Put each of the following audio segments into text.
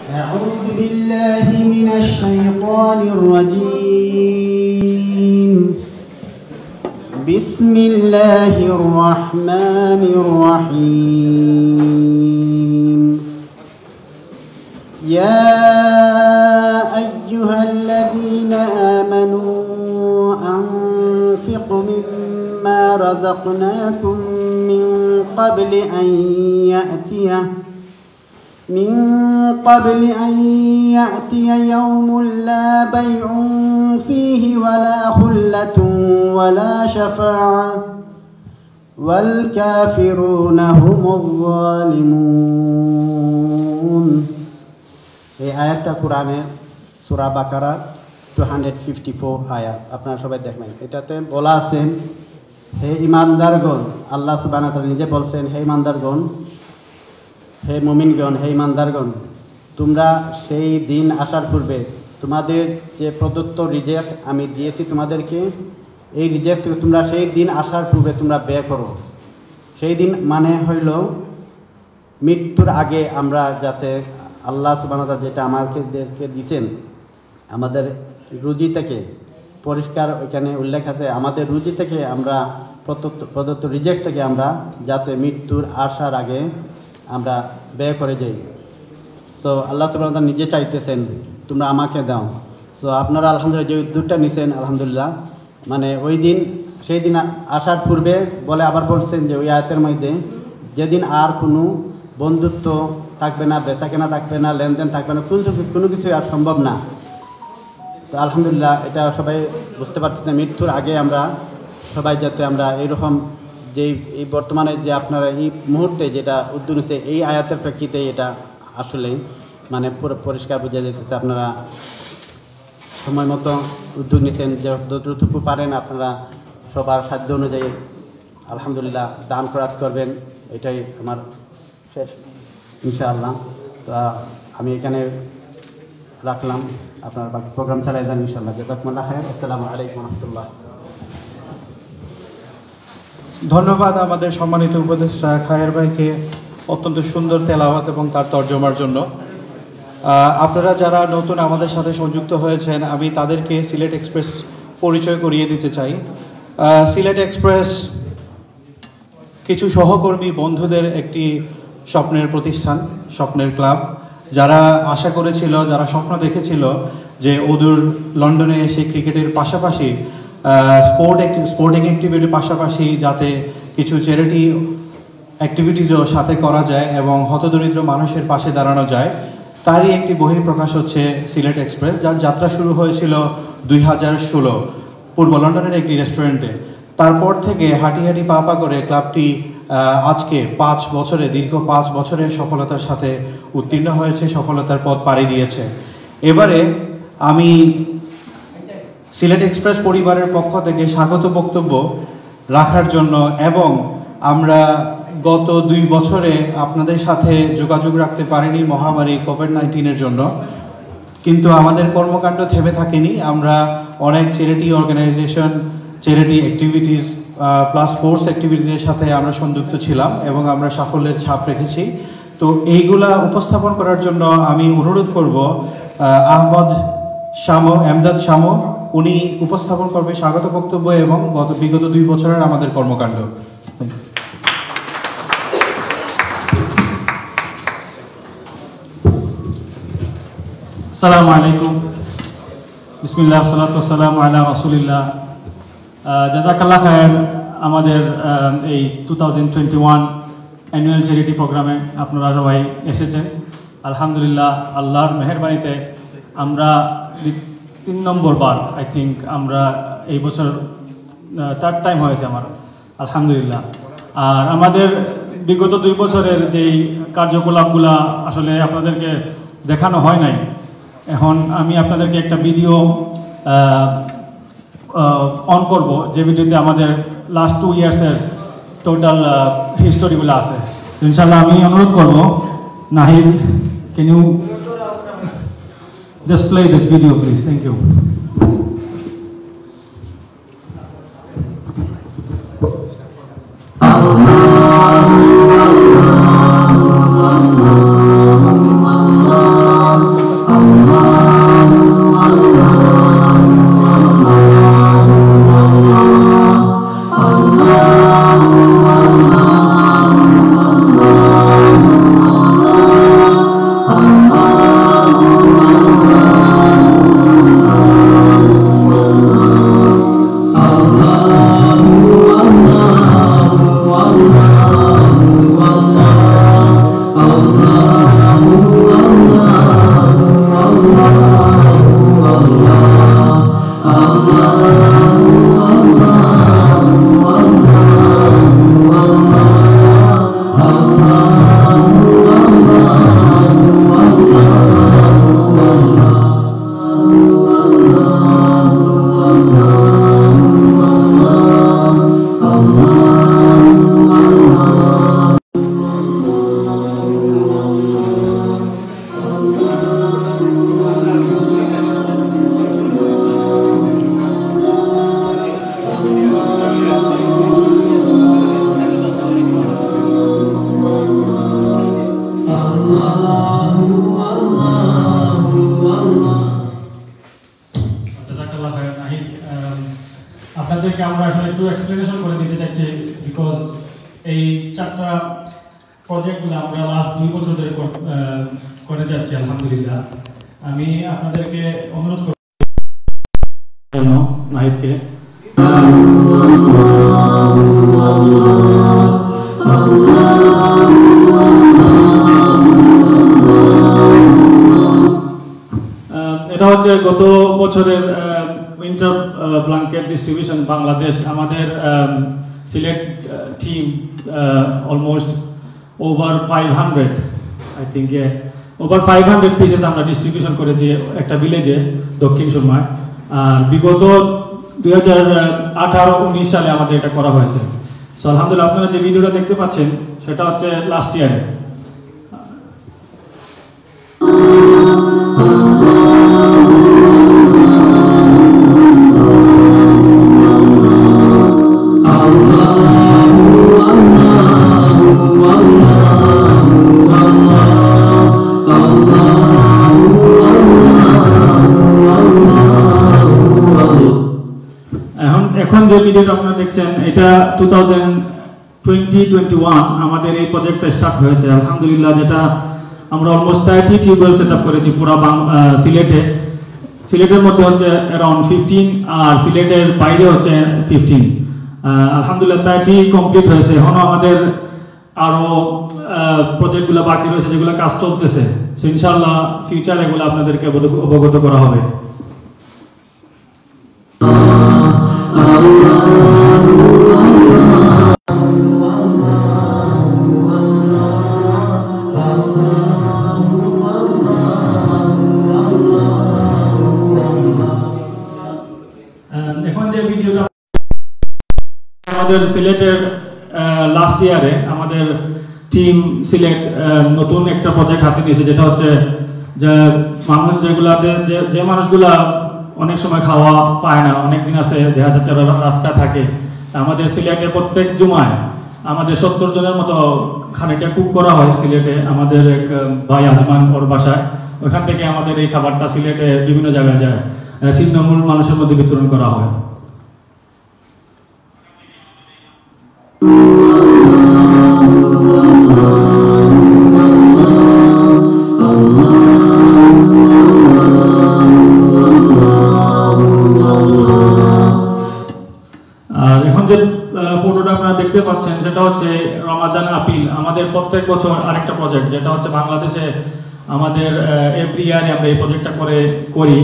أعوذ بالله من الشيطان الرجيم. بسم الله الرحمن الرحيم. يا أيها الذين آمنوا أنفقوا مما رزقناكم من قبل أن يأتي يوم لا بيع فيه ولا خلة ولا شفاعة والكافرون هم الظالمون. এই আয়াতটা কোরআনের সূরা বাকারা 254 আয়াত। আপনারা সবাই দেখবেন, এটাতে বলা আছে, হে ঈমানদারগণ, আল্লাহ সুবহানাহু ওয়া তাআলা নিজে বলছেন, হে ঈমানদারগণ, হে মুমিনগণ, হে ঈমানদারগণ, তোমরা সেই দিন আসার পূর্বে তোমাদের যে প্রদত্ত রিজিক আমি দিয়েছি তোমাদেরকে, এই রিজিক তোমরা সেই দিন আসার পূর্বে তোমরা ব্যয় করো। সেই দিন মানে হইল মৃত্যুর আগে আমরা যাতে আল্লাহ সুবহানাহু ওয়া তাআলা যেটা আমাদেরকে দিয়েছেন, আমাদের রুজি থেকে পরিষ্কার ওইখানে উল্লেখ আছে, আমাদের রুজি থেকে আমরা প্রদত্ত রিজিক থেকে আমরা যাতে মৃত্যুর আসার আগে আমরা ব্যয় করে যাই। তো আল্লাহ সুবহানাহু ওয়া তাআলা নিজে চাইতেছেন তোমরা আমাকে দাও। তো আপনারা আলহামদুলিল্লাহ যে উদ্যোগটা নিছেন, আলহামদুলিল্লাহ, মানে ওই দিন সেই দিন আসার পূর্বে বলে আবার বলছেন যে ওই আয়াতের মধ্যে যেদিন আর কোনো বন্ধুত্ব থাকবে না, বেচা কেনা থাকবে না, লেনদেন থাকবে না, কোনো কিছু আর সম্ভব না। তো আলহামদুলিল্লাহ এটা সবাই বুঝতে পারতেছেন, মৃত্যুর আগে আমরা সবাই যাতে আমরা এইরকম যেই এই বর্তমানে যে আপনারা এই মুহূর্তে যেটা উদ্যোগ নিচ্ছে, এই আয়াতের প্রেক্ষিতে এটা আসলে মানে পুরো পরিষ্কার বোঝা যেতেছে। আপনারা সময় মতো উদ্যোগ নিচ্ছেন, যে যতটুকু পারেন আপনারা সবার সাধ্য অনুযায়ী আলহামদুলিল্লাহ দান খয়রাত করবেন, এটাই আমার শেষ ইনশাআল্লাহ। তো আমি এখানে রাখলাম, আপনার বাকি প্রোগ্রাম চালাই যান ইনশাআল্লাহ। জাযাকুমুল্লাহ খাইর। আসসালামু আলাইকুম ওয়া রাহমাতুল্লাহ। ধন্যবাদ আমাদের সম্মানিত উপদেষ্টা খায়ের ভাইকে অত্যন্ত সুন্দর তেলাওয়াত এবং তার তর্জমার জন্য। আপনারা যারা নতুন আমাদের সাথে সংযুক্ত হয়েছেন, আমি তাদেরকে সিলেট এক্সপ্রেস পরিচয় করিয়ে দিতে চাই। সিলেট এক্সপ্রেস কিছু সহকর্মী বন্ধুদের একটি স্বপ্নের প্রতিষ্ঠান, স্বপ্নের ক্লাব, যারা আশা করেছিল, যারা স্বপ্ন দেখেছিল যে অদূর লন্ডনে এসে ক্রিকেটের পাশাপাশি স্পোর্টিং অ্যাক্টিভিটির পাশাপাশি যাতে কিছু চ্যারিটি অ্যাক্টিভিটিসও সাথে করা যায় এবং হতদরিদ্র মানুষের পাশে দাঁড়ানো যায়, তারই একটি বহিঃপ্রকাশ হচ্ছে সিলেট এক্সপ্রেস, যার যাত্রা শুরু হয়েছিল 2016 পূর্ব লন্ডনের একটি রেস্টুরেন্টে। তারপর থেকে হাঁটি হাঁটি পা পা করে ক্লাবটি আজকে 5 বছরে, দীর্ঘ 5 বছরের সফলতার সাথে উত্তীর্ণ হয়েছে, সফলতার পথ পাড়ি দিয়েছে। এবারে আমি সিলেট এক্সপ্রেস পরিবারের পক্ষ থেকে স্বাগত বক্তব্য রাখার জন্য এবং আমরা গত 2 বছরে আপনাদের সাথে যোগাযোগ রাখতে পারিনি মহামারী কোভিড-19-এর জন্য, কিন্তু আমাদের কর্মকাণ্ড থেমে থাকেনি। আমরা অনেক charity organization, charity activities plus sports অ্যাক্টিভিটিসের সাথে আমরা সংযুক্ত ছিলাম এবং আমরা সাফল্যের ছাপ রেখেছি। তো এইগুলা উপস্থাপন করার জন্য আমি অনুরোধ করব এমদাদ শামো, উনি উপস্থাপন করবে স্বাগত বক্তব্য এবং বিগত 2 বছরের আমাদের কর্মকাণ্ড। আসসালামু আলাইকুম, বিসমিল্লাহ, সালাতু ওয়াসসালামু আলা রাসূলিল্লাহ। জাযাকাল্লাহ খায়ের। আমাদের এই 2021 অ্যানুয়াল চ্যারিটি প্রোগ্রামে আপনারা সবাই এসেছেন। আলহামদুলিল্লাহ, আল্লাহর মেহেরবানিতে আমরা 3 নম্বর বার আই থিঙ্ক আমরা এই বছর 3rd টাইম হয়েছে আমার, আলহামদুলিল্লাহ। আর আমাদের বিগত 2 বছরের যেই কার্যকলাপগুলা আসলে আপনাদেরকে দেখানো হয় নাই, এখন আমি আপনাদেরকে একটা ভিডিও অন করব, যে ভিডিওতে আমাদের লাস্ট 2 ইয়ার্সের টোটাল হিস্টোরিগুলো আছে। ইনশাআল্লাহ আমি অনুরোধ করব, Nahid, can you just play this video please? Thank you. Allah আপনাদেরকে আমরা আসলে একটু এক্সপ্লেনেশন করে দিতে চাইছি, বিকজ এই 4টা প্রজেক্টগুলো আমরা লাস্ট 2 বছর ধরে করে যাচ্ছি আলহামদুলিল্লাহ। আমি আপনাদেরকে অনুরোধ করব নাহিদকে। এটা হচ্ছে গত বছরের উইন্টার ব্ল্যাঙ্কেট ডিস্ট্রিবিউশন বাংলাদেশ। আমাদের Sylhet team almost over 500 I think over 500 pieces আমরা ডিস্ট্রিবিউশন করেছি একটা ভিলেজে দক্ষিণ সুরমায়। আর বিগত 2018-19 সালে আমাদের এটা করা হয়েছে। সো আলহামদুলিল্লাহ আপনারা যে ভিডিওটা দেখতে পাচ্ছেন সেটা হচ্ছে লাস্ট ইয়ারে। এখন যে ভিডিওটা আপনারা দেখছেন এটা 2020-21 আমাদের এই প্রজেক্টটা স্টার্ট হয়েছে আলহামদুলিল্লাহ, যেটা আমরা অলমোস্ট 30 টিউবওয়েল সেট আপ করেছি পুরো সিলেটে। সিলেটের মধ্যে হচ্ছে অ্যারাউন্ড 15 আর সিলেটের বাইরে হচ্ছে 15। আলহামদুলিল্লাহ 30 কমপ্লিট হয়েছে। এখনো আমাদের আরো প্রজেক্টগুলো বাকি রয়েছে যেগুলো কাজ চলতেছে। সো ইনশাআল্লাহ ফিউচারে এগুলো আপনাদেরকে অবগত করা হবে। এখন যে ভিডিওটা আমাদের সিলেটের লাস্ট ইয়ারে আমাদের টিম সিলেট নতুন একটা প্রজেক্ট হাতে নিয়েছে, যেটা হচ্ছে যে মানুষ যে মানুষগুলা অনেক সময় খাওয়া পায় না, অনেক দিন আছে দেখা যাচ্ছে রাস্তা থাকে। আমাদের সিলেটের প্রত্যেক জুমায় আমাদের 70 জনের মতো খানিকটা কুক করা হয় সিলেটে। আমাদের এক ভাই আজমান ওর বাসায়, ওখান থেকে আমাদের এই খাবারটা সিলেটে বিভিন্ন জায়গায় যায়, ছিন্নমূল মানুষের মধ্যে বিতরণ করা হয়। আর এখন যে ফটোটা আপনারা দেখতে পাচ্ছেন সেটা হচ্ছে রমাদান আপিল। আমাদের প্রত্যেক বছর আরেকটা প্রজেক্ট, যেটা হচ্ছে বাংলাদেশে আমাদের এভরি ইয়ারে আমরা এই প্রজেক্টটা করি,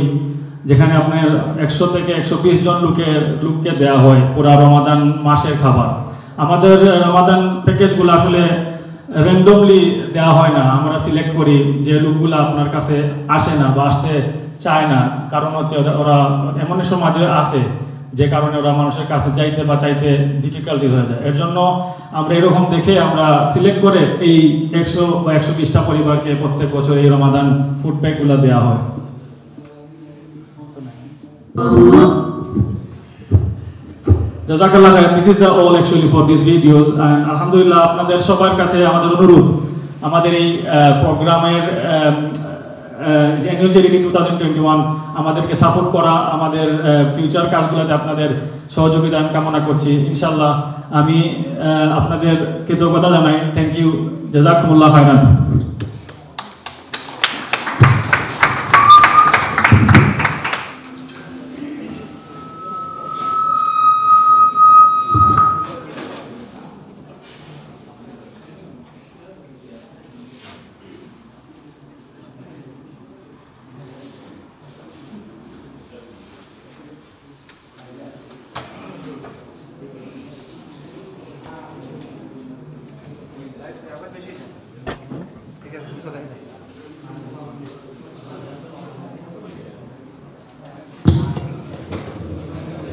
যেখানে আপনার 100 থেকে 120 জন লোককে দেওয়া হয় পুরা রমাদান মাসের খাবার। আমাদের রমাদান প্যাকেজগুলো আসলে র্যান্ডমলি দেওয়া হয় না, আমরা সিলেক্ট করি যে লোকগুলো আপনার কাছে আসে না বা আসতে চায় না, কারণ হচ্ছে ওরা এমন সমাজে আছে যে কারণে ওরা মানুষের কাছে যাইতে বা চাইতে ডিফিকাল্টিজ হয়ে যায়। এর জন্য আমরা এরকম দেখে আমরা সিলেক্ট করে এই 100 বা 120টা পরিবারকে প্রত্যেক বছর এই রমাদান ফুড প্যাকগুলো দেওয়া হয়। জাযাকাল্লাহ খাইর। This is the all actually for these videos, and আলহামদুলিল্লাহ আপনাদের সবার কাছে আমাদের অনুরোধ, আমাদের এই প্রোগ্রামের অ্যানুয়াল চ্যারিটি 2021 আমাদেরকে সাপোর্ট করা, আমাদের ফিউচার কাজগুলোতে আপনাদের সহযোগিতা কামনা করছি ইনশাআল্লাহ। আমি আপনাদের কৃতজ্ঞতা জানাই। থ্যাংক ইউ, জাযাকুমুল্লাহ খাইরান।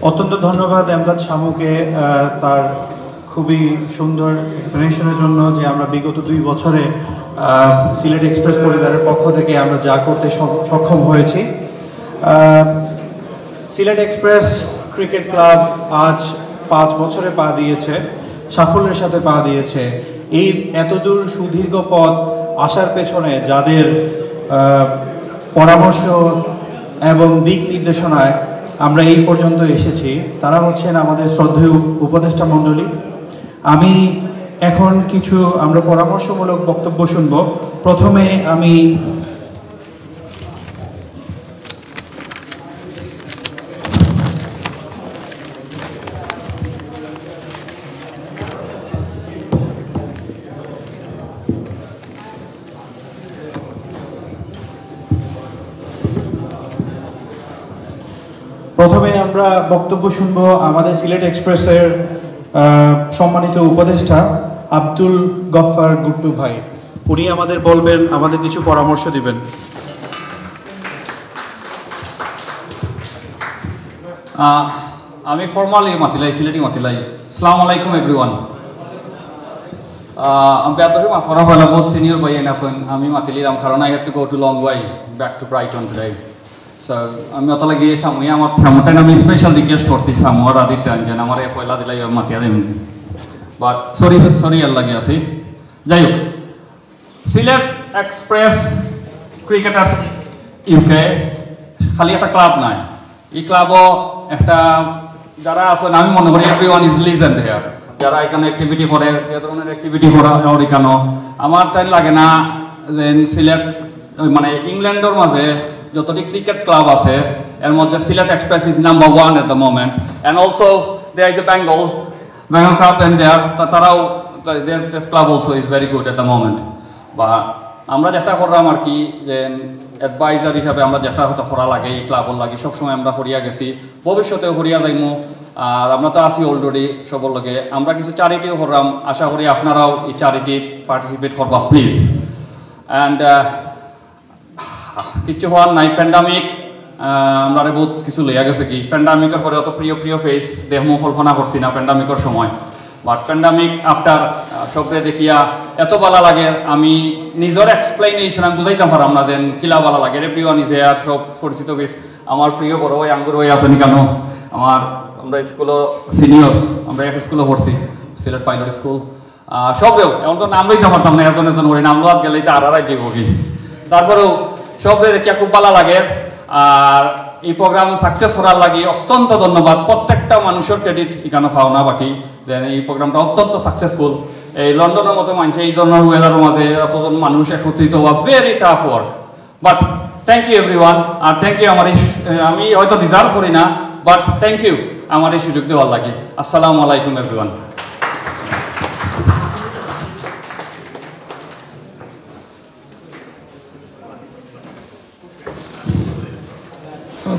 অত্যন্ত ধন্যবাদ এমদাদ শামুকে তার খুবই সুন্দর এক্সপ্লেনেশনের জন্য, যে আমরা বিগত 2 বছরে সিলেট এক্সপ্রেস পরিবারের পক্ষ থেকে আমরা যা করতে সক্ষম হয়েছি। সিলেট এক্সপ্রেস ক্রিকেট ক্লাব আজ 5 বছরে পা দিয়েছে, সাফল্যের সাথে পা দিয়েছে। এই এতদূর সুদীর্ঘ পথ আসার পেছনে যাদের পরামর্শ এবং দিক নির্দেশনায় আমরা এই পর্যন্ত এসেছি তারা হচ্ছেন আমাদের শ্রদ্ধেয় উপদেষ্টা মণ্ডলী। আমি এখন কিছু আমরা পরামর্শমূলক বক্তব্য শুনব। প্রথমে আমি বক্তব্য শুনব আমাদের সিলেট এক্সপ্রেসের সম্মানিত উপদেষ্টা আব্দুল গফফার গুড্ডু ভাই। উনি আমাদের বলবেন, আমাদের কিছু পরামর্শ দিবেন। আমি ফর্মালি মাতিলাই, সিলেটি মাতিলাই। আসসালামু আলাইকুম এভরিওয়ান। আমি বেতরে মাফরা হলা বহুত সিনিয়র ভাই আছেন। আমি মাতিলাম কারণ I have to go to long way back to Brighton today. So আমি অতলা গিয়ে সামনে আমার সামটাই আমি স্পেশাল রিকোয়েস্ট করছি সামুয়ার আদিত্য যেন আমার পয়লা দিলাই মাতিয়া দেবেন, বাট সরি আল্লাহ গিয়ে আছি। যাই হোক, সিলেট এক্সপ্রেস ক্রিকেটার ইউকে খালি একটা ক্লাব নাই, এই ক্লাবও একটা যারা আছেন আমি মনে করি এভরিওয়ান ইজ লিজেন্ড হেয়ার। যারা এখানে অ্যাক্টিভিটি করে, এ ধরনের অ্যাক্টিভিটি করা এখানো আমার তাই লাগে না যে সিলেট মানে ইংল্যান্ডের মাঝে যতটি ক্রিকেট ক্লাব আছে এর মধ্যে Sylhet express is number 1 at the moment. And also there is a Bengal club and তারাও club also is very good at the moment. বা আমরা চেষ্টা করলাম আর কি যে অ্যাডভাইজার হিসাবে আমরা চেষ্টা হতে করা লাগে এই ক্লাবর লাগে সবসময় আমরা হরিয়া গেছি, ভবিষ্যতেও হরিয়া যাইমু। আর আমরা তো আছি অলরেডি সবর লগে। আমরা কিছু চ্যারিটিও করলাম, আশা করি আপনারাও এই চ্যারিটি পার্টিসিপেট করবা প্লিজ। অ্যান্ড কিছু হওয়ার নাই, প্যান্ডামিক আমরা বহুত কিছু লইয়া গেছে কি প্যান্ডামিকের পরে অত প্রিয় প্রিয় ফেস দেহমু কল্পনা করছি না প্যান্ডামিকের সময়। বাট প্যান্ডামিক আফটার সবরে দেখিয়া এত ভালো লাগে, আমি নিজের এক্সপ্লেনেশন আমি বুঝাইতাম পারাম না দেন কিলা ভালো লাগে। এভরিওয়ান ইজ হেয়ার, সব পরিচিত ফেস। আমার প্রিয় বড় ভাই আঙ্গুর ভাই আসেনি কেন, আমার আমরা স্কুলও সিনিয়র, আমরা এক স্কুলে পড়ছি সিলেট পাইলট স্কুল। সবেও এমন তো নাম লইতে পারতাম না, এজন এজন করে নাম লোয়াত গেলে আর যে বকি। তারপরেও সবরে দেখিয়া খুব ভালো লাগে। আর এই প্রোগ্রাম সাকসেস করার লাগে অত্যন্ত ধন্যবাদ। প্রত্যেকটা মানুষের ক্রেডিট এখানে পাও না বাকি, দেন এই প্রোগ্রামটা অত্যন্ত সাকসেসফুল। এই লন্ডনের মতো মানুষ এই ধরনের ওয়েদারের মধ্যে এতজন মানুষ একত্রিত হওয়া very tough work. But thank you everyone. আর থ্যাংক ইউ আমার আমি হয়তো ডিজার্ভ করি না, বাট থ্যাংক ইউ আমার এই সুযোগ দেওয়ার লাগে। আসসালামু আলাইকুম এভরিওয়ান।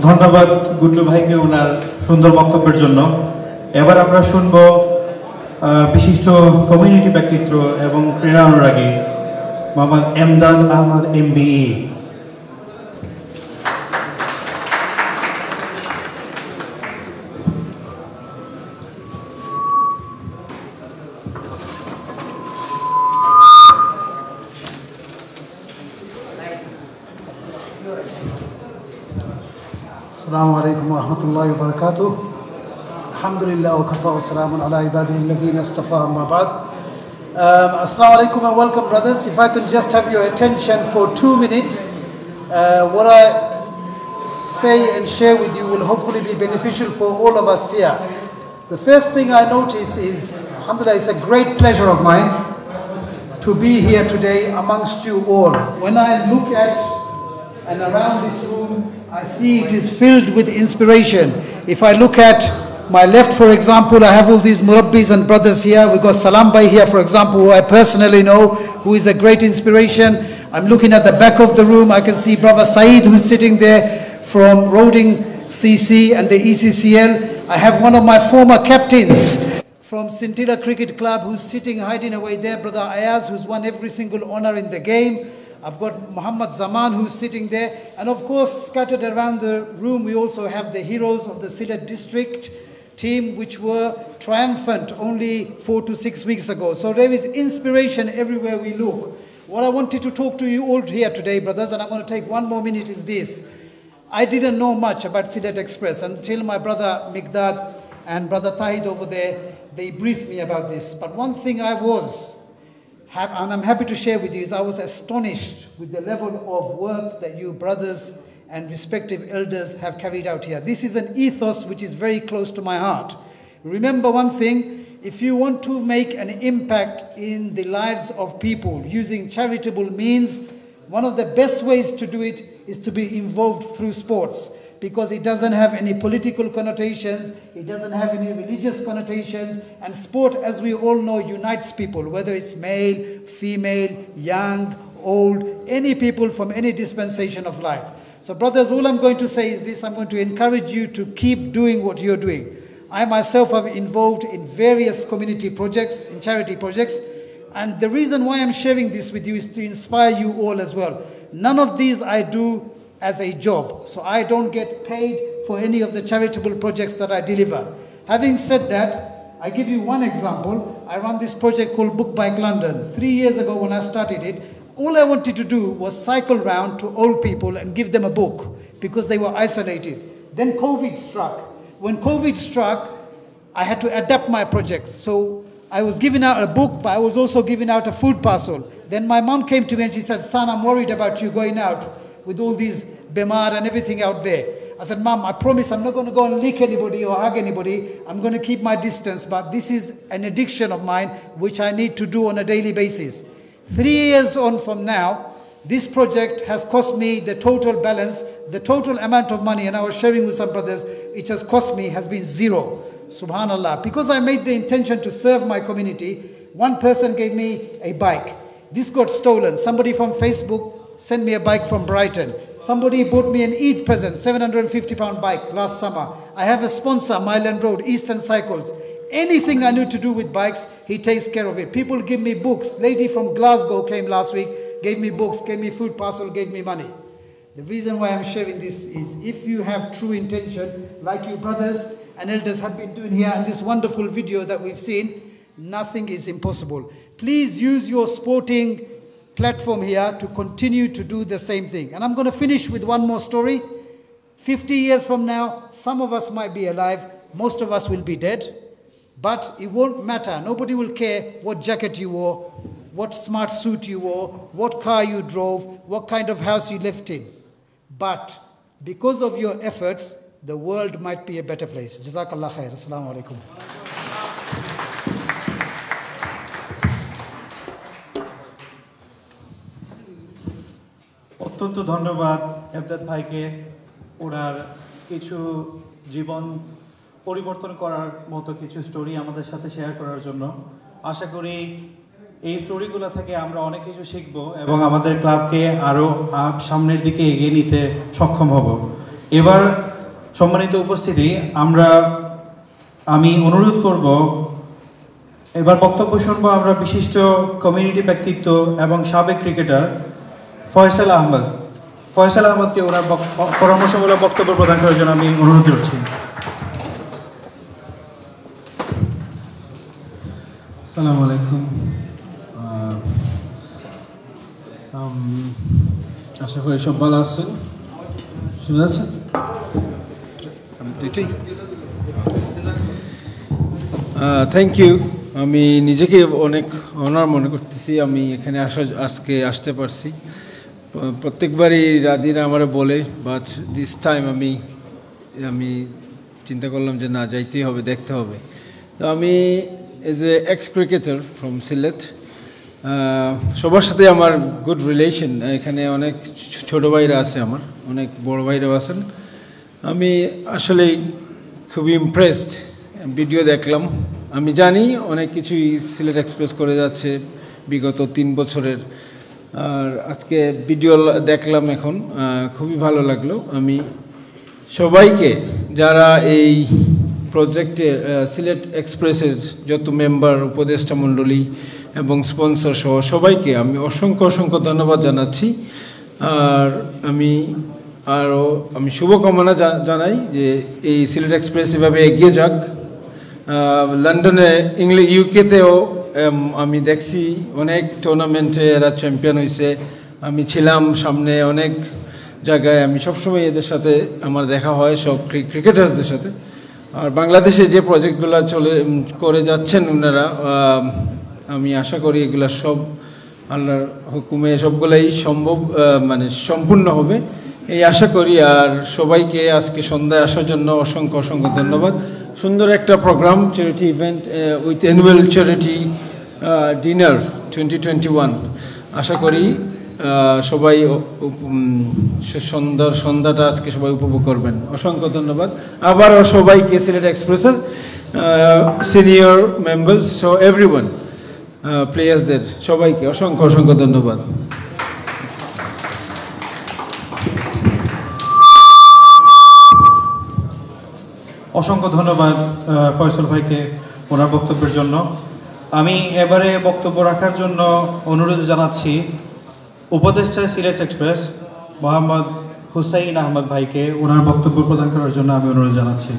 ধন্যবাদ গুড্ডু ভাইকে ওনার সুন্দর বক্তব্যের জন্য। এবার আমরা শুনবো বিশিষ্ট কমিউনিটি ব্যক্তিত্ব এবং ক্রীড়া অনুরাগী Mohammad Emdad Ahmad MBE। السلام عليكم ورحمة الله وبركاته. الحمد لله وكفى وسلام على عباده الذين اصطفى أما بعد. Assalamu alaikum and welcome, brothers. If I can just have your attention for 2 minutes, what I say and share with you will hopefully be beneficial for all of us here. The first thing I notice is, alhamdulillah, it's a great pleasure of mine to be here today amongst you all. When I look at and around this room, I see it is filled with inspiration. If I look at my left, for example, I have all these murabbis and brothers here. We've got Salam Bhai here, for example, who I personally know, who is a great inspiration. I'm looking at the back of the room. I can see Brother Saeed, who's sitting there from Roding CC and the ECCL. I have one of my former captains from Scintilla Cricket Club who's sitting, hiding away there. Brother Ayaz, who's won every single honor in the game. I've got Muhammad Zaman who's sitting there. And of course, scattered around the room, we also have the heroes of the Sylhet district team, which were triumphant only 4 to 6 weeks ago. So there is inspiration everywhere we look. What I wanted to talk to you all here today, brothers, and I'm going to take 1 more minute, is this. I didn't know much about Sylhet Express until my brother Mikdad and brother Tahid over there, they briefed me about this. But one thing I was, and I'm happy to share with you, is I was astonished with the level of work that you brothers and respective elders have carried out here. This is an ethos which is very close to my heart. Remember one thing, if you want to make an impact in the lives of people using charitable means, one of the best ways to do it is to be involved through sports, because it doesn't have any political connotations, it doesn't have any religious connotations, and sport, as we all know, unites people, whether it's male, female, young, old, any people from any dispensation of life. So brothers, all I'm going to say is this: I'm going to encourage you to keep doing what you're doing. I myself have involved in various community projects, in charity projects, and the reason why I'm sharing this with you is to inspire you all as well. None of these I do as a job, so I don't get paid for any of the charitable projects that I deliver. Having said that, I give you one example. I run this project called Book Bike London. 3 years ago when I started it, all I wanted to do was cycle round to old people and give them a book because they were isolated. Then COVID struck. When COVID struck, I had to adapt my project. So I was giving out a book, but I was also giving out a food parcel. Then my mom came to me and she said, "Son, I'm worried about you going out with all these bemar and everything out there." I said, "Mom, I promise I'm not going to go and lick anybody or hug anybody. I'm going to keep my distance, but this is an addiction of mine which I need to do on a daily basis." 3 years on from now, this project has cost me the total balance, the total amount of money, and I was sharing with some brothers, it has cost me has been zero. Subhanallah. Because I made the intention to serve my community, one person gave me a bike. This got stolen. Somebody from Facebook sent me a bike from Brighton. Somebody bought me an Eid present, £750 bike last summer. I have a sponsor, Myland Road, Eastern Cycles. Anything I need to do with bikes, he takes care of it. People give me books. Lady from Glasgow came last week, gave me books, gave me food parcel, gave me money. The reason why I'm sharing this is if you have true intention, like you brothers and elders have been doing here and this wonderful video that we've seen, nothing is impossible. Please use your sporting platform here to continue to do the same thing. And I'm going to finish with one more story. 50 years from now, some of us might be alive, most of us will be dead, but it won't matter. Nobody will care what jacket you wore, what smart suit you wore, what car you drove, what kind of house you lived in. But because of your efforts, the world might be a better place. Jazakallah khair. Assalamu alaikum. অত্যন্ত ধন্যবাদ এফদাদ ভাইকে ওনার কিছু জীবন পরিবর্তন করার মতো কিছু story আমাদের সাথে শেয়ার করার জন্য। আশা করি এই স্টোরিগুলো থেকে আমরা অনেক কিছু শিখব এবং আমাদের ক্লাবকে আরও সামনের দিকে এগিয়ে নিতে সক্ষম হব। এবার সম্মানিত উপস্থিতি, আমি অনুরোধ করব এবার বক্তব্য শুনবো আমরা বিশিষ্ট কমিউনিটি ব্যক্তিত্ব এবং সাবেক ক্রিকেটার ফয়সাল আহমদ। ফয়সাল আহমদকে ওনার পরামর্শমূলক বক্তব্য প্রদান করার জন্য আমি অনুরোধ করছি। আসসালামু আলাইকুম। আশা করি সব ভালো আছেন। শুনে যাচ্ছেন? Thank you. আমি নিজেকে অনেক অনার মনে করতেছি আমি এখানে আজকে আসতে পারছি। প্রত্যেকবারই রাদিরা আমারে বলে, বাট দিস টাইম আমি চিন্তা করলাম যে না, যাইতেই হবে, দেখতে হবে। তো আমি as a x cricketer from Sylhet, সবার সাথে আমার গুড রিলেশন। এখানে অনেক ছোটো ভাইরা আছে, আমার অনেক বড় ভাইরাও আছেন। আমি আসলে খুবই ইমপ্রেসড। ভিডিও দেখলাম, আমি জানি অনেক কিছুই সিলেট এক্সপ্রেস করে যাচ্ছে বিগত 3 বছরের, আর আজকে ভিডিও দেখলাম এখন, খুবই ভালো লাগলো। আমি সবাইকে যারা এই প্রজেক্টের সিলেট এক্সপ্রেসের যত মেম্বার, উপদেষ্টা মণ্ডলী এবং স্পন্সর সহ সবাইকে আমি অসংখ্য ধন্যবাদ জানাচ্ছি। আর আমি শুভকামনা জানাই যে এই সিলেট এক্সপ্রেস এভাবে এগিয়ে যাক। লন্ডনে, ইউকেতেও আমি দেখছি অনেক টুর্নামেন্টে এরা চ্যাম্পিয়ন হয়েছে। আমি ছিলাম সামনে অনেক জায়গায়, আমি সবসময় এদের সাথে আমার দেখা হয়, সব ক্রিকেটার্সদের সাথে। আর বাংলাদেশে যে প্রজেক্টগুলো করে যাচ্ছেন ওনারা, আমি আশা করি এগুলো সব আল্লাহর হুকুমে সবগুলাই সম্পূর্ণ হবে এই আশা করি। আর সবাইকে আজকে সন্ধ্যায় আসার জন্য অসংখ্য অসংখ্য ধন্যবাদ। সুন্দর একটা programme, charity event with annual charity dinner 2021। আশা করি সবাই সুন্দর সন্ধ্যাটা আজকে সবাই উপভোগ করবেন। অসংখ্য ধন্যবাদ আবারও সবাইকে, সিলেট এক্সপ্রেসের সিনিয়র মেম্বার্স, সো এভরিওয়ান, প্লেয়ার্সদের সবাইকে অসংখ্য অসংখ্য ধন্যবাদ। অসংখ্য ধন্যবাদ ফয়সল ভাইকে ওনার বক্তব্যের জন্য। আমি এবারে বক্তব্য রাখার জন্য অনুরোধ জানাচ্ছি উপদেষ্টা সিলেট এক্সপ্রেস মোহাম্মদ হুসাইন আহমদ ভাইকে ওনার বক্তব্য প্রদান করার জন্য আমি অনুরোধ জানাচ্ছি।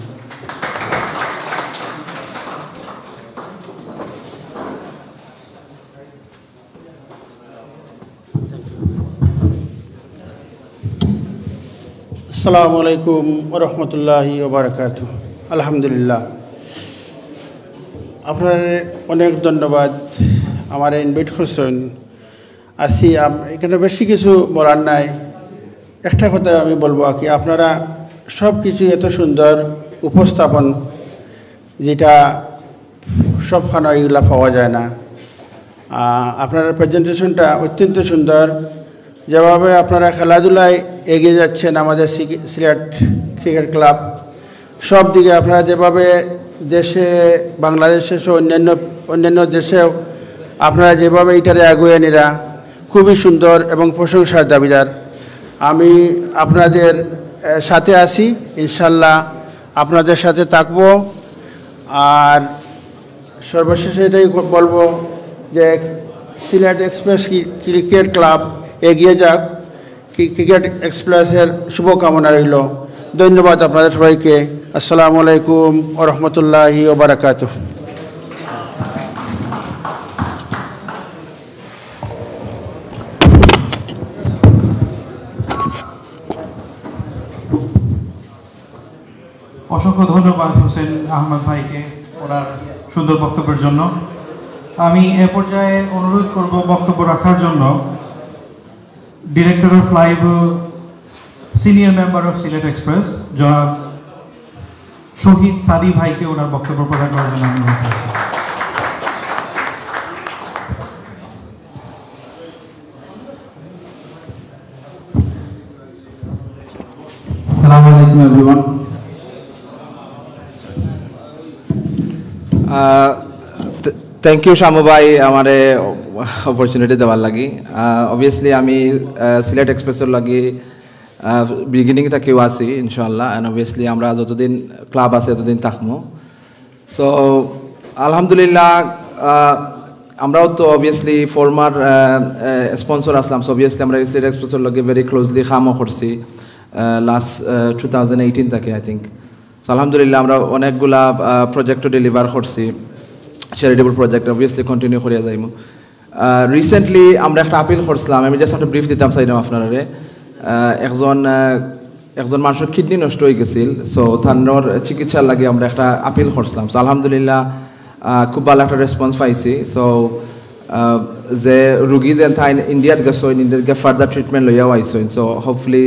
আসসালামু আলাইকুম ওয়া রাহমাতুল্লাহি ওয়া বারাকাতুহু। আলহামদুলিল্লাহ, আপনার অনেক ধন্যবাদ আমার ইনভাইট করছেন। আসি এখানে বেশি কিছু বলার নাই, একটা কথা আমি বলবো কি, আপনারা সব কিছু এত সুন্দর উপস্থাপন, যেটা সবখানে এগুলা পাওয়া যায় না। আপনার প্রেজেন্টেশনটা অত্যন্ত সুন্দর, যেভাবে আপনারা খেলাধুলায় এগিয়ে যাচ্ছেন, আমাদের সিলেট ক্রিকেট ক্লাব সব দিকে আপনারা যেভাবে দেশে, বাংলাদেশে সহ অন্যান্য দেশেও আপনারা যেভাবে এটারে আগুয়ে নিরা, খুবই সুন্দর এবং প্রশংসার দাবিদার। আমি আপনাদের সাথে আছি, ইনশাল্লাহ আপনাদের সাথে থাকব। আর সর্বশেষে এটাই বলবো যে সিলেট এক্সপ্রেস ক্রিকেট ক্লাব এগিয়ে যাক, ক্রিকেট এক্সপ্রেসের শুভকামনা রইল। ধন্যবাদ আপনাদের সবাইকে। আসসালামু আলাইকুম ওয়া রাহমাতুল্লাহি ওয়া বারাকাতুহু। অসংখ্য ধন্যবাদ হোসেন আহমদ ভাইকে ওনার সুন্দর বক্তব্যের জন্য। আমি এ পর্যায়ে অনুরোধ করব বক্তব্য রাখার জন্য director of live, senior member of Sylhet express জনাব শহীদ সাদি ভাইকে ওনার বক্তব্য প্রদান করার জন্য আমি অনুরোধ করছি। Assalamu alaikum everyone. Thank you Shamu bhai amare opportunity দেওয়ার লাগি। Obviously আমি সিলেট এক্সপ্রেসের লাগি বিগিনিং থেকেও আছি ইনশাআল্লাহ, and obviously আমরা যতদিন ক্লাব আছে ততদিন থাকবো। সো আলহামদুলিল্লাহ, আমরাও তো অবভিয়াসলি ফর্মার স্পন্সর আসলাম। সো অবভিয়াসলি আমরা সিলেট এক্সপ্রেসের লগে ভেরি ক্লোজলি কামও করছি লাস্ট 2018 থেকে আই থিঙ্ক। সো আলহামদুলিল্লাহ আমরা অনেকগুলা প্রজেক্টও ডেলিভার করছি, চ্যারিটেবল প্রজেক্ট অবভিয়াসলি কন্টিনিউ করিয়া যাইব। রিসেন্টলি আমরা একটা আপিল করছিলাম, আমি জাস্ট একটা ব্রিফ দিতাম চাইলাম আপনারা। একজন মানুষের কিডনি নষ্ট হয়ে গেছিল, সো তার চিকিৎসার লাগে আমরা একটা আপিল করছিলাম। সো আলহামদুলিল্লাহ খুব ভালো একটা রেসপন্স পাইছি। সো যে রুগী যে তাই ইন্ডিয়াত গেছেন, ইন্ডিয়াতে ফার্দার ট্রিটমেন্ট লইয়াও আইসেন। সো হোপফুলি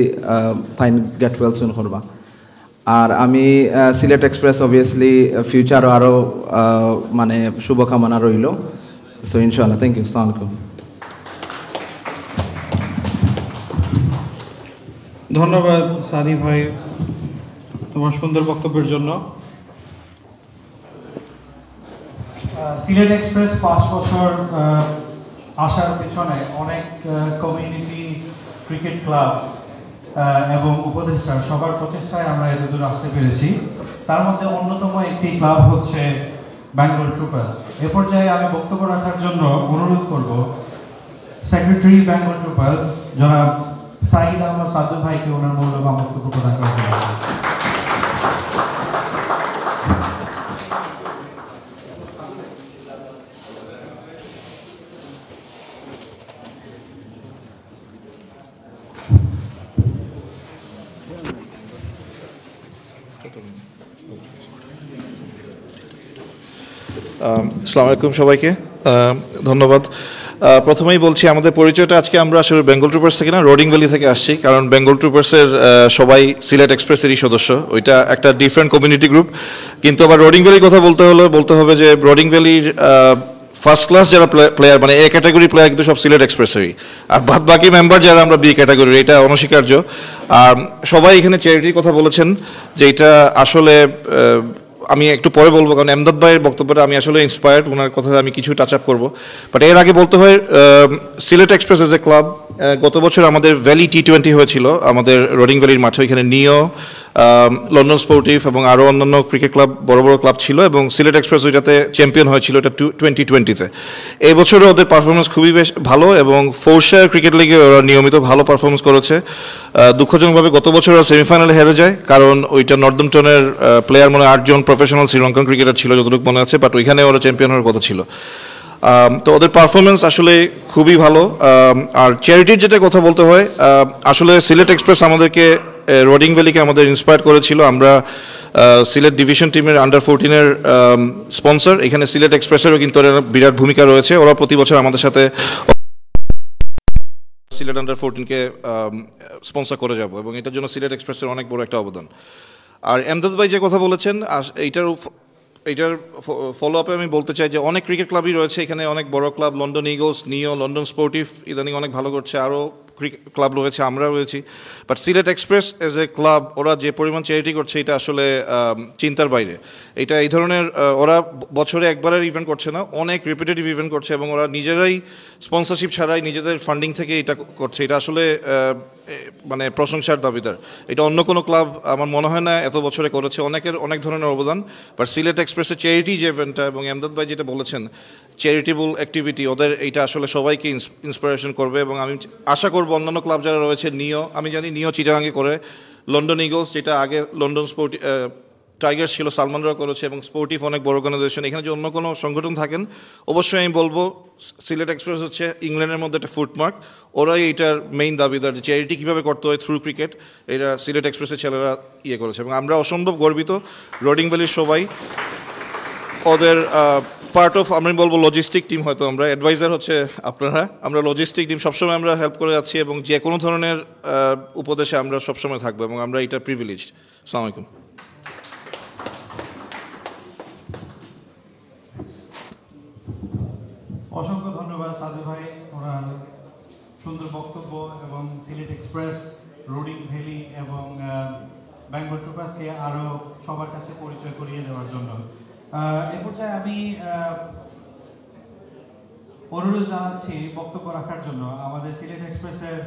তাই গেট ওয়েল সুন করবা। আর আমি সিলেট এক্সপ্রেস অবভিয়াসলি ফিউচারও আরও মানে শুভকামনা রইল। সো ইনশাআল্লাহ, থ্যাংক ইউ। আসসালামু আলাইকুম। ধন্যবাদ সাদি ভাই তোমার সুন্দর বক্তব্যের জন্য। সিলেট এক্সপ্রেস 5 বছর আসার পেছনে অনেক কমিউনিটি, ক্রিকেট ক্লাব এবং উপদেষ্টার সবার প্রচেষ্টায় আমরা এতদূর আসতে পেরেছি। তার মধ্যে অন্যতম একটি ক্লাব হচ্ছে বেঙ্গল ট্রুপার্স। এ পর্যায়ে আমি বক্তব্য রাখার জন্য অনুরোধ করব সেক্রেটারি বেঙ্গল ট্রুপার্স জনাব সাইদ আহমদ সাদু ভাইকে ওনার মূল্যবান বক্তব্য প্রদান করার জন্য। আসসালামু আলাইকুম সবাইকে, ধন্যবাদ। প্রথমেই বলছি আমাদের পরিচয়টা আজকে আমরা আসলে বেঙ্গল ট্রুপার্স থেকে না, রোডিং ভ্যালি থেকে আসছি। কারণ বেঙ্গল ট্রুপার্সের সবাই সিলেট এক্সপ্রেসেরই সদস্য, ওইটা একটা ডিফারেন্ট কমিউনিটি গ্রুপ। কিন্তু আবার রোডিং ভ্যালির কথা বলতে হবে যে রোডিং ভ্যালির ফার্স্ট ক্লাস যারা প্লেয়ার মানে এ ক্যাটাগরি প্লেয়ার কিন্তু সব সিলেট এক্সপ্রেসেরই, আর বাদ বাকি মেম্বার যারা আমরা বি ক্যাটাগরি, এটা অনস্বীকার্য। আর সবাই এখানে চ্যারিটির কথা বলেছেন, যে এটা আসলে আমি একটু পরে বলবো, কারণ এমদাদ ভাইয়ের বক্তব্যটা আমি আসলে ইন্সপায়ার্ড, ওনার কথা আমি কিছু টাচ আপ করবো। বাট এর আগে বলতে হয় Sylhet express as a club, গত বছর আমাদের ভ্যালি T20 হয়েছিল আমাদের রোডিং ভ্যালির মাঠে। ওইখানে নিও, লন্ডন স্পোর্টিভ এবং আরও অন্যান্য ক্রিকেট ক্লাব, বড় বড় ক্লাব ছিল, এবং সিলেট এক্সপ্রেস ওইটাতে চ্যাম্পিয়ন হয়েছিল, এটা 2020-তে। এই বছরও ওদের পারফরমেন্স খুবই বেশ ভালো, এবং ফোরশায়ার ক্রিকেট লিগে ওরা নিয়মিত ভালো পারফরমেন্স করেছে। দুঃখজনকভাবে গত বছর ওরা সেমিফাইনালে হেরে যায়, কারণ ওইটা নর্দাম্পটনের প্লেয়ার মনে 8 জন প্রফেশনাল শ্রীলঙ্কান ক্রিকেটার ছিল যতটুকু মনে আছে, বাট ওইখানে ওরা চ্যাম্পিয়ন হওয়ার কথা ছিল। তো ওদের পারফরমেন্স আসলে খুবই ভালো। আর চ্যারিটির যেটা কথা বলতে হয়, আসলে সিলেট এক্সপ্রেস আমাদেরকে, রোডিং ভ্যালিকে আমাদের ইন্সপায়ার করেছিল। আমরা সিলেট ডিভিশন টিমের আন্ডার-14-এর স্পন্সর, এখানে সিলেট এক্সপ্রেসেরও কিন্তু বিরাট ভূমিকা রয়েছে। ওরা প্রতি বছর আমাদের সাথে সিলেট আন্ডার-14কে স্পন্সর করে যাব, এবং এটার জন্য সিলেট এক্সপ্রেসের অনেক বড় একটা অবদান। আর এমদাদ ভাই যে কথা বলেছেন, এইটার ফলো আপে আমি বলতে চাই যে অনেক ক্রিকেট ক্লাবই রয়েছে এখানে, অনেক বড় ক্লাব, লন্ডন ইগলস, নিও, লন্ডন স্পোর্টিভ ইদানিং অনেক ভালো করছে, আরও ক্রিকেট ক্লাব রয়েছে, আমরা রয়েছি। But Sylhet express as a club ওরা যে পরিমাণ চ্যারিটি করছে, এটা আসলে চিন্তার বাইরে। এটা এই ধরনের, ওরা বছরে একবারের ইভেন্ট করছে না, অনেক রিপিটেটিভ ইভেন্ট করছে, এবং ওরা নিজেরাই স্পন্সরশিপ ছাড়াই নিজেদের ফান্ডিং থেকে এটা করছে। এটা আসলে মানে প্রশংসার দাবিদার। এটা অন্য কোনো ক্লাব আমার মনে হয় না এত বছরে করেছে, অনেকের অনেক ধরনের অবদান। বাট সিলেট এক্সপ্রেসের চ্যারিটি যে ইভেন্টটা, এবং এমদাদ ভাই যেটা বলেছেন চ্যারিটেবল অ্যাক্টিভিটি, ওদের এইটা আসলে সবাইকে ইন্সপিরেশন করবে। এবং আমি আশা করব অন্যান্য ক্লাব যারা রয়েছে, নিও, আমি জানি নিও চিটাগাঙ্গে করে, লন্ডন ইগলস যেটা আগে লন্ডন স্পোর্টিভ টাইগার্স ছিল, সালমানরাও করেছে, এবং স্পোর্টিভ অনেক বড় অর্গানাইজেশন। এখানে যে অন্য কোনো সংগঠন থাকেন, অবশ্যই আমি বলবো সিলেট এক্সপ্রেস হচ্ছে ইংল্যান্ডের মধ্যে একটা ফুটমার্ক। ওরাই এইটার মেইন দাবিদার, যে চ্যারিটি কীভাবে করতে হয় থ্রু ক্রিকেট, এটা সিলেট এক্সপ্রেসের ছেলেরা করেছে, এবং আমরা অসম্ভব গর্বিত। রোডিং ভ্যালির সবাই ওদের পার্ট অফ, আমি বলবো লজিস্টিক টিম, হয়তো আমরা অ্যাডভাইজার হচ্ছে আপনারা, আমরা লজিস্টিক টিম, সবসময় আমরা হেল্প করে যাচ্ছি, এবং যে কোনো ধরনের উপদেশে আমরা সবসময় থাকবো, এবং আমরা এটা প্রিভিলেজড। আসসালামু আলাইকুম। অসংখ্য ধন্যবাদ সাদু ভাই, ওনার সুন্দর বক্তব্য, এবং সিলেট এক্সপ্রেস, রোডিং ভ্যালি এবং বেঙ্গল ট্রুপার্সকে আরও সবার কাছে পরিচয় করিয়ে দেওয়ার জন্য। এ পর্যায়ে আমি অনুরোধ জানাচ্ছি বক্তব্য রাখার জন্য আমাদের সিলেট এক্সপ্রেসের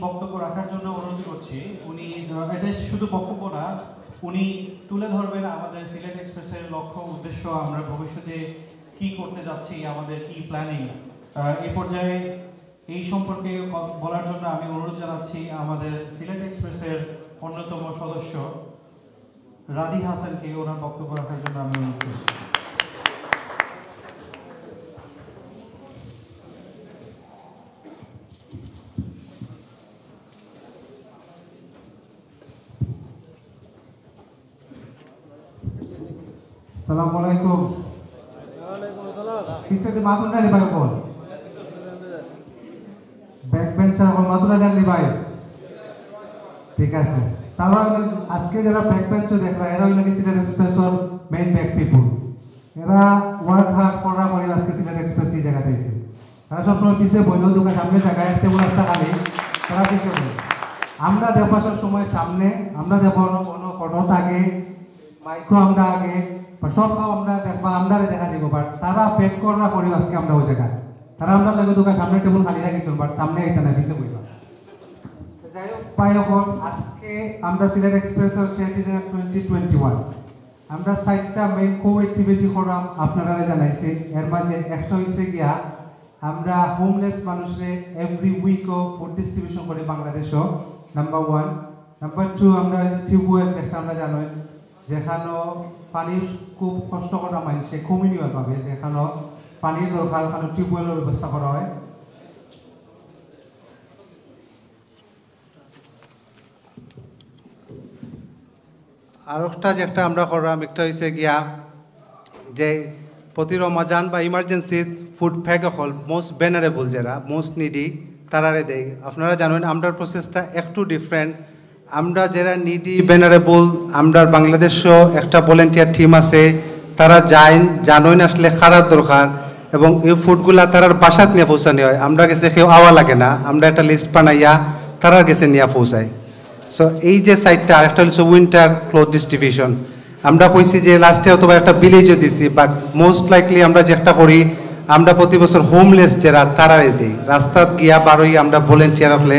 বক্তব্য রাখার জন্য অনুরোধ করছি। উনি এটা শুধু বক্তব্য না, উনি তুলে ধরবেন আমাদের সিলেট এক্সপ্রেসের লক্ষ্য উদ্দেশ্য, আমরা ভবিষ্যতে কি করতে যাচ্ছি, আমাদের কি প্ল্যানিং। এই পর্যায়ে এই সম্পর্কে বলার জন্য আমি অনুরোধ জানাচ্ছি আমাদের সিলেট এক্সপ্রেসের অন্যতম সদস্য রাধি হাসানকে ওনার বক্তব্য রাখার জন্য আমি অনুরোধ করছি। আসসালামু আলাইকুম। ওয়ালাইকুম আসসালাম। কিসে মাতুন না ভাই বল। ব্যাক বেঞ্চার বল মাতুন না জানি ভাই। ঠিক আছে। তাহলে আজকে যারা ব্যাক বেঞ্চে দেখরা এরা হইলো কি সিলেট এক্সপ্রেসর মেইন ব্যাক পিপল। এরা ওয়ার্ক হার্ড করা করে আজকে সিলেট এক্সপ্রেস এই জায়গাতে এসেছে। তারা সবসময় পিছিয়ে বইলো দোকান সামনে জায়গায় একটা রাস্তা খালি তারা পিছিয়ে বলে। আমরা দেখার সময় সামনে, আমরা দেখার কোনো ফটো থাকে, মাইক্রো আমরা আগে সব আমরা দেখবা আমরা দেখা দিব, বাট তারা পেক করা করি আজকে আমরা ওই জায়গায় তারা আমরা লাগে দোকান সামনে টেবিল খালি রাখি বাট সামনে আইতে না পিছিয়ে বইবা। যাই হোক পাই এখন আজকে আমরা সিলেট এক্সপ্রেস হচ্ছে 2021 আমরা 6টা মেইন কোর অ্যাক্টিভিটি করলাম আপনারা জানাইছে। এর মাঝে একটা হইছে গিয়া আমরা হোমলেস মানুষের এভরি উইক ফুড ডিস্ট্রিবিউশন করি বাংলাদেশও, নাম্বার 1। নাম্বার 2 আমরা টিউবওয়েল যেটা আমরা জানি যেখানে পানির খুব কষ্ট করা মানুষে কমিউনিয়াল ভাবে যেখানে পানির দরকার ওখানে টিউবওয়েলের ব্যবস্থা করা হয়। আর একটা যেটা আমরা করলাম একটা হয়েছে গিয়া যে প্রতি রমজান বা ইমার্জেন্সি ফুড প্যাক হল মোস্ট ভেনারেবল যারা মোস্ট নিডি তারারে দেয়। আপনারা জানেন আমরা প্রসেসটা একটু ডিফারেন্ট। আমরা যারা নিডি ভেনারেবল আমরা বাংলাদেশও একটা ভলেন্টিয়ার টিম আছে, তারা যায় জানোই না আসলে খারাপ দরকার এবং এই ফুডগুলা তারার বাসাত নিয়ে পৌঁছানি হয়। আমরা গেছে কেউ আওয়া লাগে না, আমরা একটা লিস্ট বানাইয়া তারার গেছে নিয়ে পৌঁছাই। সো এই যে সাইডটা আরেকটা হচ্ছে উইন্টার ক্লোথ ডিস্ট্রিবিউশন। আমরা কইছি যে লাস্টে অথবা একটা ভিলেজও দিছি, বাট মোস্ট লাইকলি আমরা যেটা করি আমরা প্রতি বছর হোমলেস যারা তারারে দিই। রাস্তাত গিয়া বারোই আমরা ভলেন্টিয়ার হলে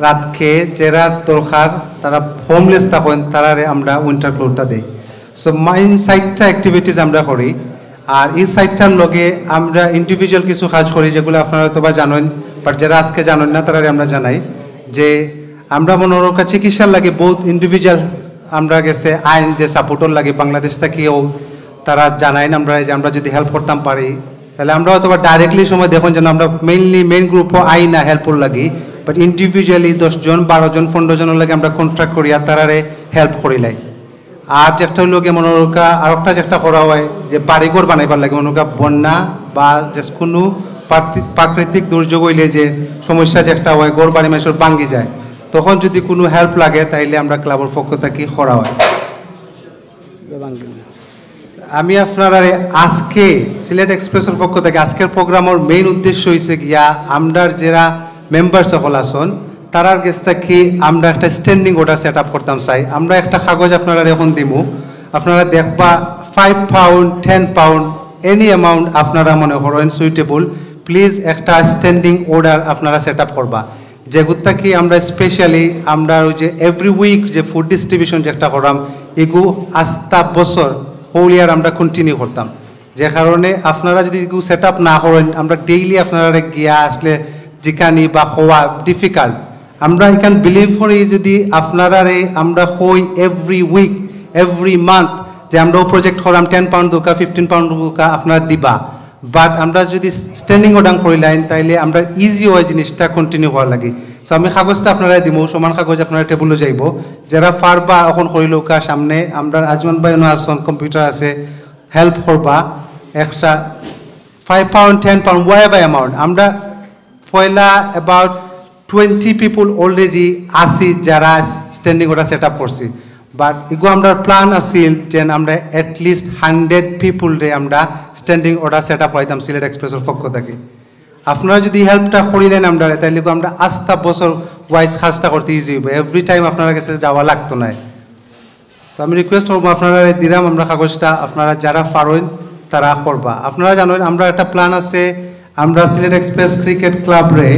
রাত খেয়ে যারা দরকার তারা হোমলেস থাকেন তারারে আমরা উইন্টার ক্লোথটা দিই। সো মাইন সাইডটা অ্যাক্টিভিটিস আমরা করি। আর এই সাইডটার লগে আমরা ইন্ডিভিজুয়াল কিছু কাজ করি যেগুলো আপনারা হয়তো বা জানেন, বাট যারা আজকে জানেন না তারারে আমরা জানাই যে আমরা মনোরোগা চিকিৎসার লাগে বহুত ইন্ডিভিজুয়াল আমরা গেছে আইন যে সাপোর্টর লাগে বাংলাদেশ থেকেও তারা জানাই আমরা যে আমরা যদি হেল্প করতাম পারি তাহলে আমরা হয়তো বা ডাইরেক্টলি সময় দেখুন যেন আমরা মেইন গ্রুপও আইন না হেল্পর লাগি, বাট ইন্ডিভিজুয়ালি 10 জন 12 জন 15 জনের লাগে আমরা কন্ট্রাক্ট করিয়া তারারে হেল্প করিলাই। আর যেটা হইল গিয়ে মনোরোগা আর একটা যেটা করা হয় যে বাড়িঘর বানাইবার লাগে মনোরোগা বন্যা বা যে কোনো প্রাকৃতিক দুর্যোগ হইলে যে সমস্যা যেটা হয় ঘর বাড়ি মানুষের ভাঙ্গি যায়, তখন যদি কোনো হেল্প লাগে তাইলে আমরা ক্লাবের পক্ষ থেকে করা হয়। আমি আপনারা আজকে সিলেট এক্সপ্রেসের পক্ষ থেকে আজকের প্রোগ্রামের মেইন উদ্দেশ্য হয়েছে গিয়া আমরা যারা মেম্বার সকল আসন তারার কাছ থেকে আমরা একটা স্ট্যান্ডিং অর্ডার সেট আপ করতাম চাই। আমরা একটা কাগজ আপনারা এখন দিমু, আপনারা দেখবা 5 পাউন্ড 10 পাউন্ড এনি অ্যামাউন্ট আপনারা মনে করেন সুইটেবল, প্লিজ একটা স্ট্যান্ডিং অর্ডার আপনারা সেট আপ করবা। যেগুলো কি আমরা স্পেশালি আমরা ওই যে এভরি উইক যে ফুড ডিস্ট্রিবিউশন যেটা করাম এগু আস্তা বছর হোল ইয়ার আমরা কন্টিনিউ করতাম। যে কারণে আপনারা যদি এগু সেট আপ না করেন আমরা ডেইলি আপনারা গিয়া আসলে জিকানি বা হওয়া ডিফিকাল্ট। আমরা এখান বিলিভ করি যদি আপনারা আমরা হই এভরি উইক এভরি মান্থ যে আমরা প্রজেক্ট করাম 10 পাউন্ড দোকা 15 পাউন্ড দোকা আপনারা দিবা, বাট আমরা যদি স্ট্যান্ডিং অর্ডার করিলাম তাইলে আমরা ইজি হয় জিনিসটা কন্টিনিউ হওয়ার লাগে। সো আমি কাগজটা আপনারা দিব, সমান কাগজ আপনারা টেবুলে যাইব, যারা পারবা এখন করিলৌকা সামনে আমরা আজমান ভাই আসন কম্পিউটার আছে হেল্প করবা। একটা 5 পাউন্ড 10 পাউন্ড ওয়াই বাই অ্যামাউন্ট আমরা পয়লা অ্যাবাউট 20 পিপুল অলরেডি আসি যারা স্ট্যান্ডিং অর্ডার সেট আপ করছি, বাট এগুলো আমরা প্ল্যান আছিল যে আমরা এটলিস্ট 100 পিপুল রে আমরা স্ট্যান্ডিং অর্ডার সেট আপ হইতাম সিলেট এক্সপ্রেসের পক্ষ থেকে। আপনারা যদি হেল্পটা করিলেন আমরা তাইলে আমরা আস্তা বছর ওয়াইজ কাজটা করতে ইজি হইব, এভরি টাইম আপনার কাছে যাওয়া লাগতো না। তো আমি রিকোয়েস্ট করবো আপনারা দিলাম আমরা কাগজটা আপনারা যারা পারেন তারা করবা। আপনারা জানেন আমরা একটা প্ল্যান আছে, আমরা সিলেট এক্সপ্রেস ক্রিকেট ক্লাব রে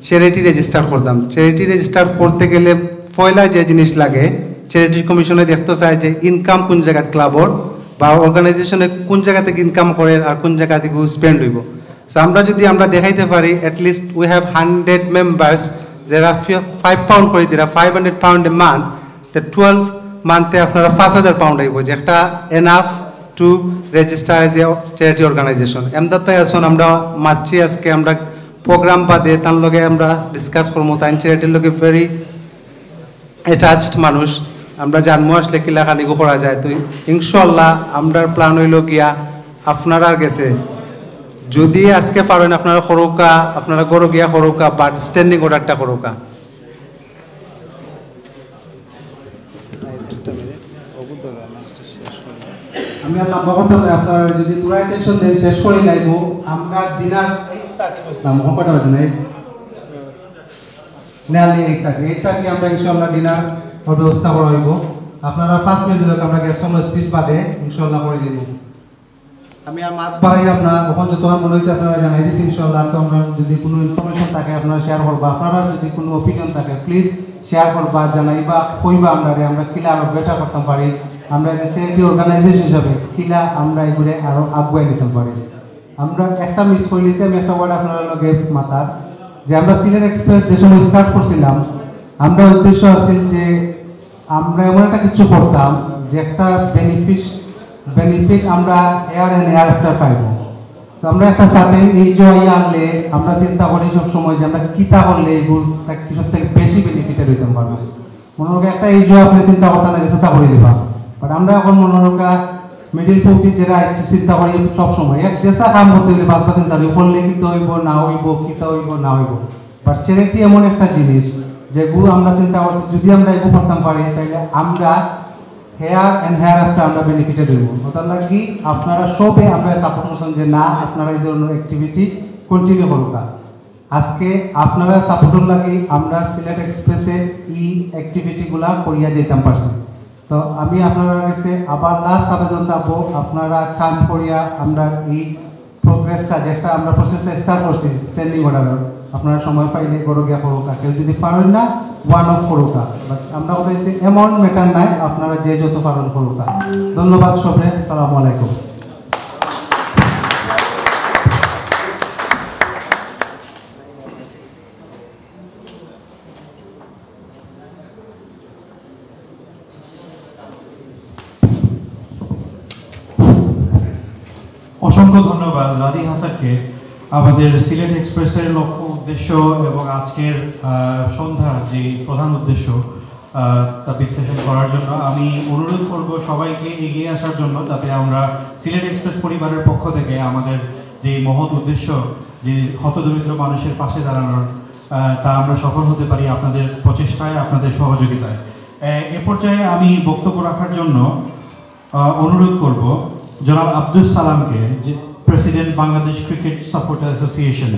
চ্যারিটি রেজিস্টার করতাম। চ্যারিটি রেজিস্টার করতে গেলে পয়লা যে জিনিস লাগে চ্যারিটি কমিশনে দেখতে চায় যে ইনকাম কোন জায়গায় ক্লাবর বা অর্গানাইজেশনে কোন জায়গা থেকে ইনকাম করে আর কোন জায়গা থেকে স্পেন্ড হইব। সো আমরা যদি আমরা দেখাইতে পারি অ্যাটলিস্ট উই হ্যাভ 100 মেম্বার্স যারা 5 পাউন্ড করে দিরা 500 পাউন্ড এ মান্থ, তো 12 মান্থে আপনারা 5000 পাউন্ড আইব, যে একটা enough to register as a charity organisation. Emdad ভাই আসুন আমরা মাতছি আজকে আমরা প্রোগ্রাম বাদে তার লগে আমরা ডিসকাস করবো, তাই চ্যারিটির লগে ভেরি অ্যাটাচড মানুষ, আমরা জানবো আসলে কিলাখানিগো করা যায়। তো ইনশাল্লাহ আমরা প্ল্যান হইল গিয়া আপনারা গেছে যদি আজকে পারেন আপনারা করৌকা আপনারা গরো গিয়া করৌকা, বাট স্ট্যান্ডিং অর্ডারটা করৌকা। আমি আর লম্বা করতে পারি, আপনারা যদি পুরা টেনশন দেন শেষ করে লাইব আমরা ডিনার 8:30 বসতাম, কটা বাজে না নেয়ালি 8:30 আমরা ইনশাআল্লাহ ডিনার ব্যবস্থা করা হইব। আপনারা 5 মিনিট দিলে আমরা গ্যাস স্পিচ বাদে ইনশাআল্লাহ করে দিব। আমি আর মাত পাই আপনার ওখান যত মনে হয়েছে আপনারা জানাই দিচ্ছি ইনশাআল্লাহ। তো আমরা যদি কোনো ইনফরমেশন থাকে আপনারা শেয়ার করবা, আপনারা যদি কোনো ওপিনিয়ন থাকে প্লিজ শেয়ার করবা, জানাইবা, কইবা আমরা কিলা আরো বেটার করতে পারি, আমরা যে চ্যারিটি অর্গানাইজেশন হিসাবে কিলা আমরা এগুলো আরো আগুয়াই নিতে পারি। আমরা একটা মিস করে নিয়েছি, আমি একটা ওয়ার্ড আপনারা লগে মাতার যে আমরা সিলেট এক্সপ্রেস যে সময় স্টার্ট করছিলাম আমরা উদ্দেশ্য আছে যে আমরা এমন একটা কিছু করতাম যে একটা বেনিফিট আমরা এয়ার অ্যান্ড এয়ার আফটার পাইব। তো আমরা একটা সাথে এই যে আনলে আমরা চিন্তা করি সবসময় যে আমরা কিতা করলে এইগুলো সব থেকে বেশি বেনিফিটেড হইতে পারবো। মনে হয় একটা এই যে আপনি চিন্তা করতে না চিন্তা করে দিবা বাট আমরা এখন মনোরকা মিডিল ফোর্টি যেটা চিন্তা করি সবসময় এক দেশা কাম করতে গেলে বাস চিন্তা করি করলে কিতা হইব না হইব কিতা হইব না হইব, বাট চ্যারিটি এমন একটা জিনিস যেগুলো আমরা চিন্তা করছি যদি আমরা এগুলো করতাম পারি তাহলে আমরা হেয়ার অ্যান্ড হেয়ার আফটার আমরা বেনিফিটে দেব। ওটার লাগি আপনারা সবে আমরা সাপোর্ট করছেন যে না আপনারা এই ধরনের অ্যাক্টিভিটি কন্টিনিউ করুক। আজকে আপনারা সাপোর্টের লাগি আমরা সিলেট এক্সপ্রেসের এই অ্যাক্টিভিটিগুলা করিয়া যেতাম পারছি। তো আমি আপনার কাছে আবার লাস্ট আবেদন চাবো আপনারা কাম করিয়া আমরা এই প্রোগ্রেসটা যেটা আমরা প্রসেসটা স্টার্ট করছি স্ট্যান্ডিং অর্ডারের আপনারা সময় পাইলে গড় গিয়া করুক, কেউ যদি পারেন না ওয়ান অফ করুক। আমরা বলতেছি এমন ম্যাটার নাই, আপনারা যে যত পারেন করুক। ধন্যবাদ সবাই, আসসালামু আলাইকুম। অসংখ্য ধন্যবাদ রাদি হাসানকে আমাদের সিলেট এক্সপ্রেসের লক্ষ্য উদ্দেশ্য এবং আজকের সন্ধ্যার যে প্রধান উদ্দেশ্য তা বিশ্লেষণ করার জন্য। আমি অনুরোধ করব সবাইকে এগিয়ে আসার জন্য, যাতে আমরা সিলেট এক্সপ্রেস পরিবারের পক্ষ থেকে আমাদের যে মহৎ উদ্দেশ্য যে হতদরিদ্র মানুষের পাশে দাঁড়ানোর তা আমরা সফল হতে পারি আপনাদের প্রচেষ্টায়, আপনাদের সহযোগিতায়। এ পর্যায়ে আমি বক্তব্য রাখার জন্য অনুরোধ করব জনাব আব্দুল সালামকে, যে president Bangladesh cricket supporter association.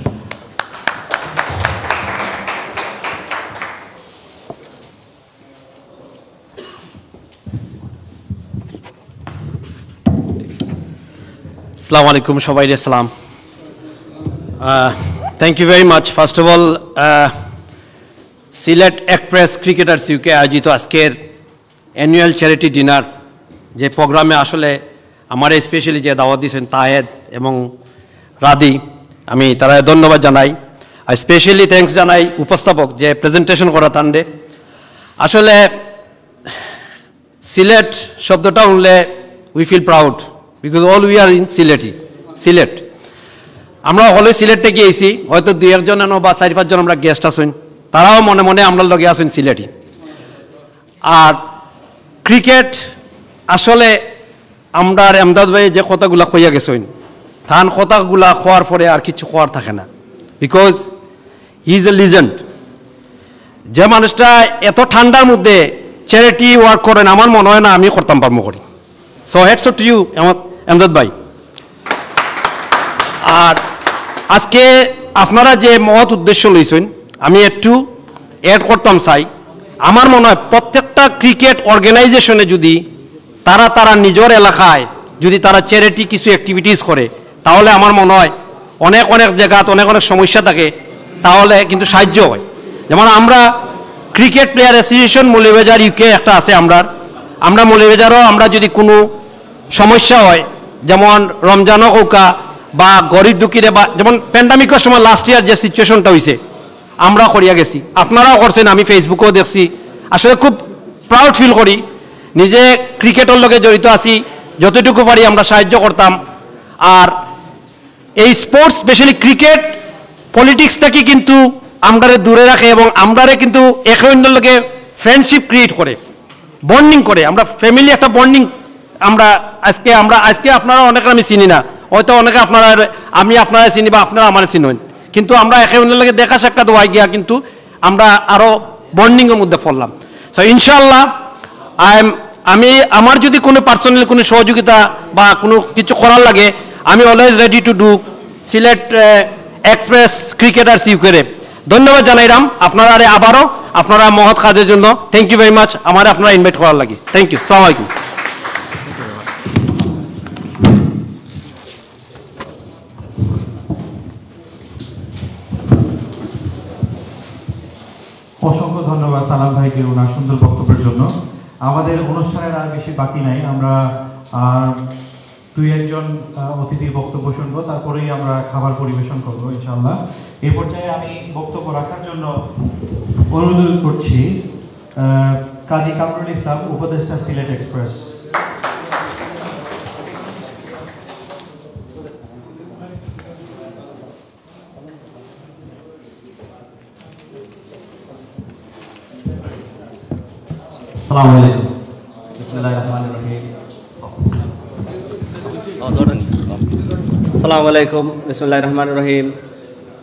Assalamu alaikum, সবাইকে সালাম। Thank you very much. First of all Sylhet express cricketers UK আয়োজিত আজকের অ্যানুয়াল চ্যারিটি ডিনার যে প্রোগ্রামে আসলে আমার স্পেশালি যে দাওয়াত দিয়েছেন তাহেদ এবং রাদি, আমি তারা ধন্যবাদ জানাই। আর স্পেশালি থ্যাঙ্কস জানাই উপস্থাপক যে প্রেজেন্টেশন করা তান্ডে। আসলে সিলেট শব্দটা উনলে we feel proud because all we are in Sylhet. আমরা হলে সিলেট থেকে এসি, হয়তো দুই একজন বা 4-5 জন আমরা গেস্ট আসুন, তারাও মনে মনে আমরা লগে আসুন সিলেটি। আর ক্রিকেট আসলে আমরা এমদাদ ভাই যে কথাগুলা কইয়া গেছেন, থান কথাগুলা খোয়ার পরে আর কিছু খোয়ার থাকে না, because he is a legend. যে মানুষটা এত ঠান্ডার মধ্যে চ্যারিটি ওয়ার্ক করেন, আমার মনে হয় না আমি করতাম পারবো করি। So hats off to you Emdad ভাই। আর আজকে আপনারা যে মহৎ উদ্দেশ্য লইছেন, আমি একটু অ্যাড করতাম চাই। আমার মনে হয় প্রত্যেকটা ক্রিকেট অর্গানাইজেশনে যদি তারা নিজের এলাকায় যদি তারা চ্যারিটি কিছু অ্যাক্টিভিটিস করে, তাহলে আমার মনে হয় অনেক জায়গাতে অনেক সমস্যা থাকে, তাহলে কিন্তু সাহায্য হয়। যেমন আমরা cricket player association Moulvibazar UK একটা আছে, আমরা মৌলভীবাজারও আমরা যদি কোনো সমস্যা হয়, যেমন রমজানও হোকা বা গরিব দুঃখীরে, বা যেমন প্যান্ডামিকের সময় লাস্ট ইয়ার যে সিচুয়েশনটা হয়েছে আমরা করিয়া গেছি, আপনারাও করছেন, আমি ফেসবুকেও দেখছি। আসলে খুব প্রাউড ফিল করি, নিজে ক্রিকেটের লগে জড়িত আছি, যতটুকু পারি আমরা সাহায্য করতাম। আর এই স্পোর্টস স্পেশালি ক্রিকেট পলিটিক্স থেকে কিন্তু আমরারে দূরে রাখে এবং আমরারে কিন্তু একে অন্যের লগে ফ্রেন্ডশিপ ক্রিয়েট করে, বন্ডিং করে। আমরা ফ্যামিলি একটা বন্ডিং আমরা আজকে আপনারা অনেকে আমি চিনি না, হয়তো অনেকে আমি আপনারা চিনি বা আপনারা আমার চিনেন, কিন্তু আমরা একে অন্যের লগে দেখা সাক্ষাৎ হয়ে গিয়া কিন্তু আমরা আরও বন্ডিংয়ের মধ্যে পড়লাম। সো ইনশাল্লাহ আমার যদি কোনো পার্সোনাল কোনো সহযোগিতা বা কোনো কিছু করার লাগে, আমি always ready to do Sylhet express cricketers UK. ধন্যবাদ জানাইলাম আপনারা আবারও আপনারা মহৎ কাজের জন্য। থ্যাংক ইউ ভেরি মাচ আমার আপনারা ইনভাইট করার লাগে। থ্যাংক ইউ, আসসালামু আলাইকুম। অসংখ্য ধন্যবাদ সালাম ভাইকে ওনার সুন্দর বক্তব্যের জন্য। আমাদের অনুষ্ঠানের আর বেশি বাকি নাই, আমরা আর 2-1 অতিথির বক্তব্য শুনবো, তারপরেই আমরা খাবার পরিবেশন করবো ইনশাআল্লাহ। এই পর্যায়ে আমি বক্তব্য রাখার জন্য অনুরোধ করছি কাজী কামরুল ইসলাম, উপদেষ্টা সিলেট এক্সপ্রেস। আসসালামু আলাইকুম। আসসালামু আলাইকুম, বিসমিল্লাহির রহমানির রহিম।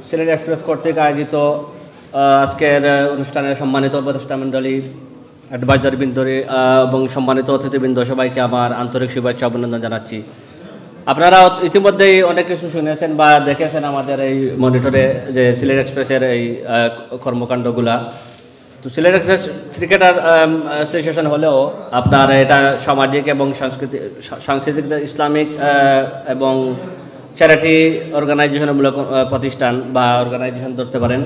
সিলেট এক্সপ্রেস কর্তৃক আয়োজিত আজকের অনুষ্ঠানের সম্মানিত উপদেষ্টা মণ্ডলী, অ্যাডভাইজার বৃন্দ এবং সম্মানিত অতিথিবৃন্দ, সবাইকে আমার আন্তরিক শুভেচ্ছা অভিনন্দন জানাচ্ছি। আপনারা ইতিমধ্যেই অনেক কিছু শুনেছেন বা দেখেছেন আমাদের এই মনিটরে যে সিলেট এক্সপ্রেসের এই কর্মকাণ্ডগুলা। তো সিলেট এক্সপ্রেস ক্রিকেটার অ্যাসোসিয়েশন হলেও আপনার এটা সামাজিক এবং সাংস্কৃতিক ইসলামিক এবং চ্যারিটি অর্গানাইজেশনমূলক প্রতিষ্ঠান বা অর্গানাইজেশন ধরতে পারেন।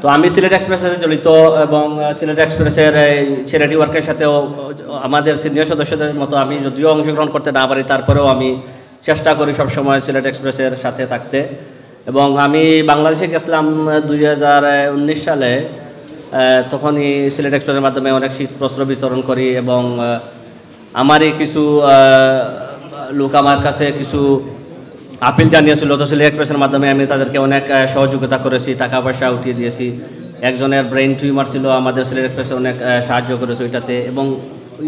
তো আমি সিলেট এক্সপ্রেসের সাথে জড়িত এবং সিলেট এক্সপ্রেসের এই চ্যারিটি ওয়ার্কের সাথেও আমাদের সিনিয়র সদস্যদের মতো আমি যদিও অংশগ্রহণ করতে না পারি, তারপরেও আমি চেষ্টা করি সবসময় সিলেট এক্সপ্রেসের সাথে থাকতে। এবং আমি বাংলাদেশে গেছিলাম 2019 সালে, তখনই সিলেট এক্সপ্রেসের মাধ্যমে অনেক শীত বস্ত্র বিতরণ করি এবং আমারই কিছু লোক আমার কাছে কিছু আপিল জানিয়েছিল। তো সিলেট এক্সপ্রেসের মাধ্যমে আমি তাদেরকে অনেক সহযোগিতা করেছি, টাকা পয়সা উঠিয়ে দিয়েছি। একজনের ব্রেইন টিউমার ছিল, আমাদের সিলেট এক্সপ্রেসে অনেক সাহায্য করেছে ওইটাতে। এবং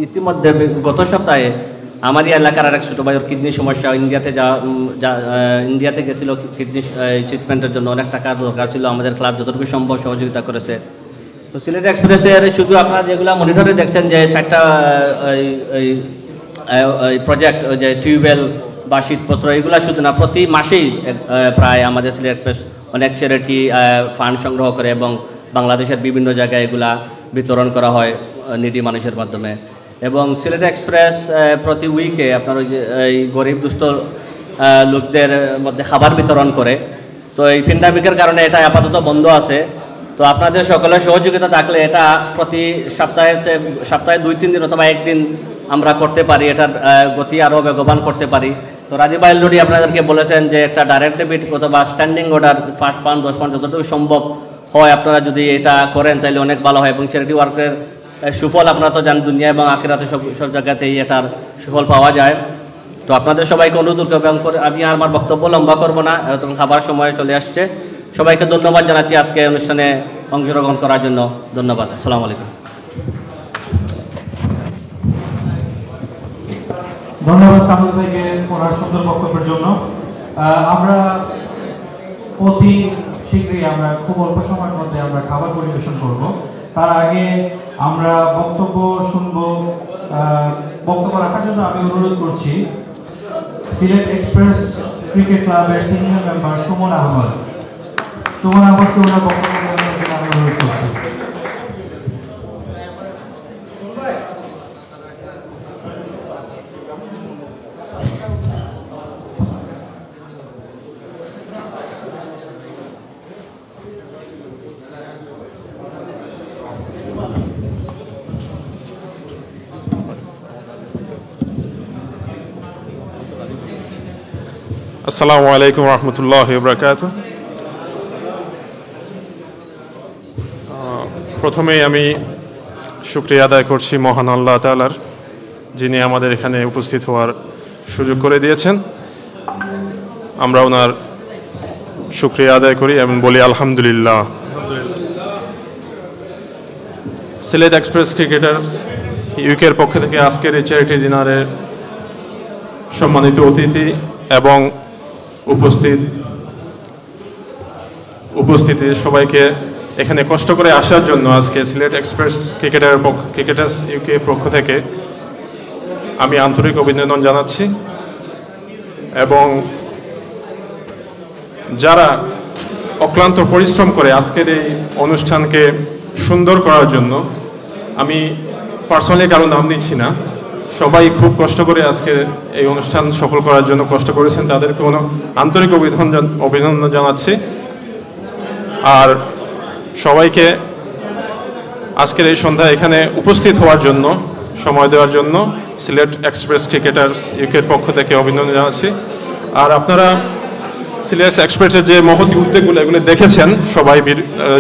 ইতিমধ্যে গত সপ্তাহে আমারই এলাকার আরেক ছোটো ভাইয়ের কিডনি সমস্যা, ইন্ডিয়াতে গেছিলো কিডনি ট্রিটমেন্টের জন্য, অনেক টাকার দরকার ছিল। আমাদের ক্লাব যতটুকু সম্ভব সহযোগিতা করেছে। তো সিলেট এক্সপ্রেসের শুধু আপনারা যেগুলো মনিটরে দেখছেন যে 4টা প্রজেক্ট, যে টিউবওয়েল বা শীতবস্ত্র, এগুলো শুধু না, প্রতি মাসেই প্রায় আমাদের সিলেট এক্সপ্রেস অনেক চ্যারিটি ফান্ড সংগ্রহ করে এবং বাংলাদেশের বিভিন্ন জায়গায় এগুলা বিতরণ করা হয় নিডি মানুষের মাধ্যমে। এবং সিলেট এক্সপ্রেস প্রতি উইকে আপনার ওই যে এই গরিব দুস্থ লোকদের মধ্যে খাবার বিতরণ করে। তো এই প্যান্ডামিকের কারণে এটা আপাতত বন্ধ আছে। তো আপনাদের সকলের সহযোগিতা থাকলে এটা প্রতি সপ্তাহে 2-3 দিন অথবা একদিন আমরা করতে পারি, এটার গতি আরও বেগবান করতে পারি। তো রাজীব ভাই অলরেডি আপনাদেরকে বলেছেন যে একটা ডাইরেক্ট ডেবিট অথবা স্ট্যান্ডিং অর্ডার 5 পাউন্ড 10 পাউন্ড যতটুকু সম্ভব হয় আপনারা যদি এটা করেন তাহলে অনেক ভালো হয়। এবং চ্যারিটি ওয়ার্কের সুফল আপনারা তো জানেন, দুনিয়া এবং আখিরাতে সব জায়গাতেই এটার সুফল পাওয়া যায়। তো আপনাদের সবাইকে অনুরোধ করবো, আমি আমার বক্তব্য লম্বা করবো না, তখন খাবার সময় চলে আসছে। সবাইকে ধন্যবাদ জানাচ্ছি আজকে অনুষ্ঠানে অংশগ্রহণ করার জন্য। ধন্যবাদ। আসসালামু আলাইকুম। ধন্যবাদ কামরুল ভাইকে ওনার সুন্দর বক্তব্যের জন্য। আমরা অতি শীঘ্রই আমরা খুব অল্প সময়ের মধ্যে আমরা খাবার পরিবেশন করব। তার আগে আমরা বক্তব্য শুনবো। বক্তব্য রাখার জন্য আমি অনুরোধ করছি সিলেট এক্সপ্রেস ক্রিকেট ক্লাবের সিনিয়র মেম্বার সুমন আহমদ। সুমন আহমদকে ওনার বক্তব্য দেওয়ার জন্য আমি অনুরোধ করছি। আসসালামু আলাইকুম রহমতুল্লাহ বরকাতুহ। প্রথমেই আমি শুকরিয়া আদায় করছি মহান আল্লাহ তাআলার, যিনি আমাদের এখানে উপস্থিত হওয়ার সুযোগ করে দিয়েছেন। আমরা ওনার শুকরিয়া আদায় করি এবং বলি আলহামদুলিল্লাহ। সিলেট এক্সপ্রেস ক্রিকেটার্স ইউকের পক্ষ থেকে আজকের এই চ্যারিটি ডিনারের সম্মানিত অতিথি এবং উপস্থিতি সবাইকে এখানে কষ্ট করে আসার জন্য আজকে সিলেট এক্সপ্রেস ক্রিকেটার্স ইউকে পক্ষ থেকে আমি আন্তরিক অভিনন্দন জানাচ্ছি। এবং যারা অক্লান্ত পরিশ্রম করে আজকের এই অনুষ্ঠানকে সুন্দর করার জন্য, আমি পার্সোনালি কারো নাম নিচ্ছি না, সবাই খুব কষ্ট করে আজকে এই অনুষ্ঠান সফল করার জন্য কষ্ট করেছেন, তাদেরকে আন্তরিক অভিনন্দন জানাচ্ছি। আর সবাইকে আজকের এই সন্ধ্যা এখানে উপস্থিত হওয়ার জন্য, সময় দেওয়ার জন্য সিলেট এক্সপ্রেস ক্রিকেটার্স ইউকের পক্ষ থেকে অভিনন্দন জানাচ্ছি। আর আপনারা সিলেট এক্সপ্রেসের যে মহতি উদ্যোগগুলো এগুলো দেখেছেন সবাই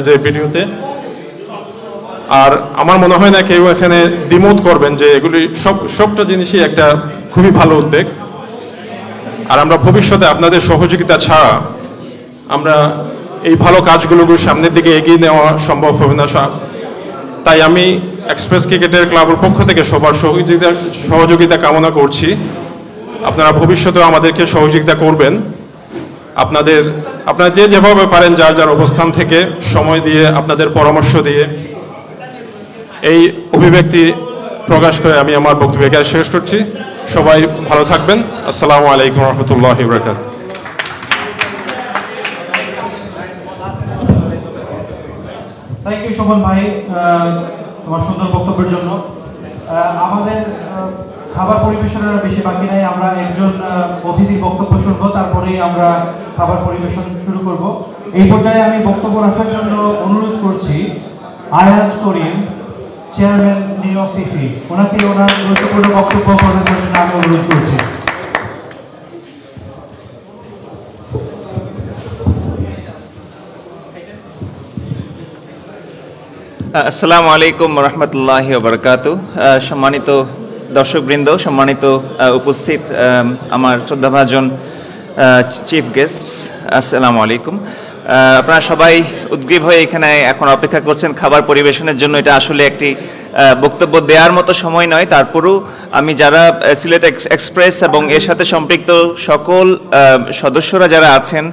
যে ভিডিওতে। আর আমার মনে হয় না কেউ এখানে দ্বিমত করবেন যে এগুলি সবটা জিনিসই একটা খুবই ভালো উদ্যোগ। আর আমরা ভবিষ্যতে আপনাদের সহযোগিতা ছাড়া আমরা এই ভালো কাজগুলো সামনের দিকে এগিয়ে নেওয়া সম্ভব হবে না। তাই আমি এক্সপ্রেস ক্রিকেটের ক্লাবের পক্ষ থেকে সবার সহযোগিতা কামনা করছি। আপনারা ভবিষ্যতেও আমাদেরকে সহযোগিতা করবেন। আপনারা যেভাবে পারেন যার যার অবস্থান থেকে সময় দিয়ে আপনাদের পরামর্শ দিয়ে এই অভিব্যক্তি প্রকাশ করে আমি আমার বক্তব্য এখানে শেষ করছি। সবাই ভালো থাকবেন। আসসালামু আলাইকুম রহমতুল্লাহি ওয়া বারাকাতুহু। থ্যাংক ইউ শোভন ভাই তোমার সুন্দর বক্তব্যের জন্য। আমাদের খাবার পরিবেশনের বেশি বাকি নাই, আমরা একজন অতিথি বক্তব্য শুনবো, তারপরেই আমরা খাবার পরিবেশন শুরু করব। এই পর্যায়ে আমি বক্তব্য রাখার জন্য অনুরোধ করছি আয়াজ করিম, চেয়ারম্যান নিও সিসি, ওনাকে ওনার গুরুত্বপূর্ণ বক্তব্য প্রদান করার জন্য আমি অনুরোধ করছি। আসসালামু আলাইকুম রহমতুল্লাহি ওয়া বারাকাতুহু। সম্মানিত দর্শকবৃন্দ, সম্মানিত উপস্থিত আমার শ্রদ্ধাভাজন চিফ গেস্টস, আসসালামু আলাইকুম। আপনারা সবাই উদ্গ্রীব হয়ে এখানে এখন অপেক্ষা করছেন খাবার পরিবেশনের জন্য। এটা আসলে একটি বক্তব্য দেওয়ার মতো সময় নয়, তারপরেও আমি যারা সিলেট এক্সপ্রেস এবং এর সাথে সম্পৃক্ত সকল সদস্যরা যারা আছেন,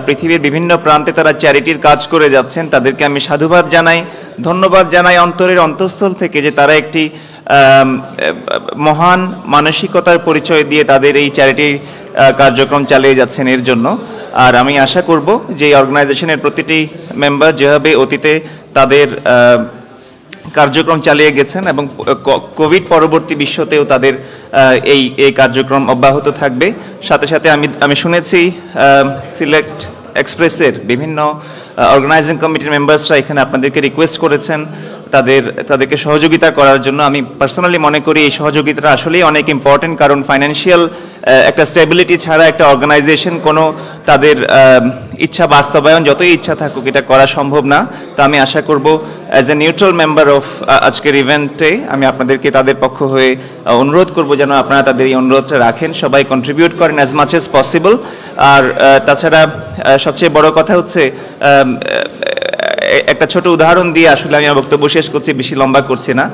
পৃথিবীর বিভিন্ন প্রান্তে তারা চ্যারিটির কাজ করে যাচ্ছেন, তাদেরকে আমি সাধুবাদ জানাই, ধন্যবাদ জানাই অন্তরের অন্তঃস্থল থেকে যে তারা একটি মহান মানসিকতার পরিচয় দিয়ে তাদের এই চ্যারিটি কার্যক্রম চালিয়ে যাচ্ছেন এর জন্য। আর আমি আশা করব যে এই অর্গানাইজেশনের প্রতিটি মেম্বার যেভাবে অতীতে তাদের কার্যক্রম চালিয়ে গেছেন এবং কোভিড পরবর্তী বিশ্বতেও তাদের এই কার্যক্রম অব্যাহত থাকবে। সাথে সাথে আমি শুনেছি সিলেট এক্সপ্রেসের বিভিন্ন অর্গানাইজিং কমিটির মেম্বার্সরা এখানে আপনাদেরকে রিকোয়েস্ট করেছেন তাদেরকে সহযোগিতা করার জন্য। আমি পার্সোনালি মনে করি এই সহযোগিতাটা আসলেই অনেক ইম্পর্টেন্ট, কারণ ফাইন্যান্সিয়াল একটা স্টেবিলিটি ছাড়া একটা অর্গানাইজেশন কোনো তাদের ইচ্ছা বাস্তবায়ন যতই ইচ্ছা থাকুক এটা করা সম্ভব না। তো আমি আশা করব as a neutral member of আজকের ইভেন্টে আমি আপনাদেরকে তাদের পক্ষ হয়ে অনুরোধ করব যেন আপনারা তাদের এই অনুরোধটা রাখেন, সবাই কন্ট্রিবিউট করেন অ্যাজ মাচ অ্যাজ পসিবল। আর তাছাড়া সবচেয়ে বড় কথা হচ্ছে একটা ছোট উদাহরণ দিয়ে আসলে আমি বক্তব্য শেষ করছি, বেশি লম্বা করছি না।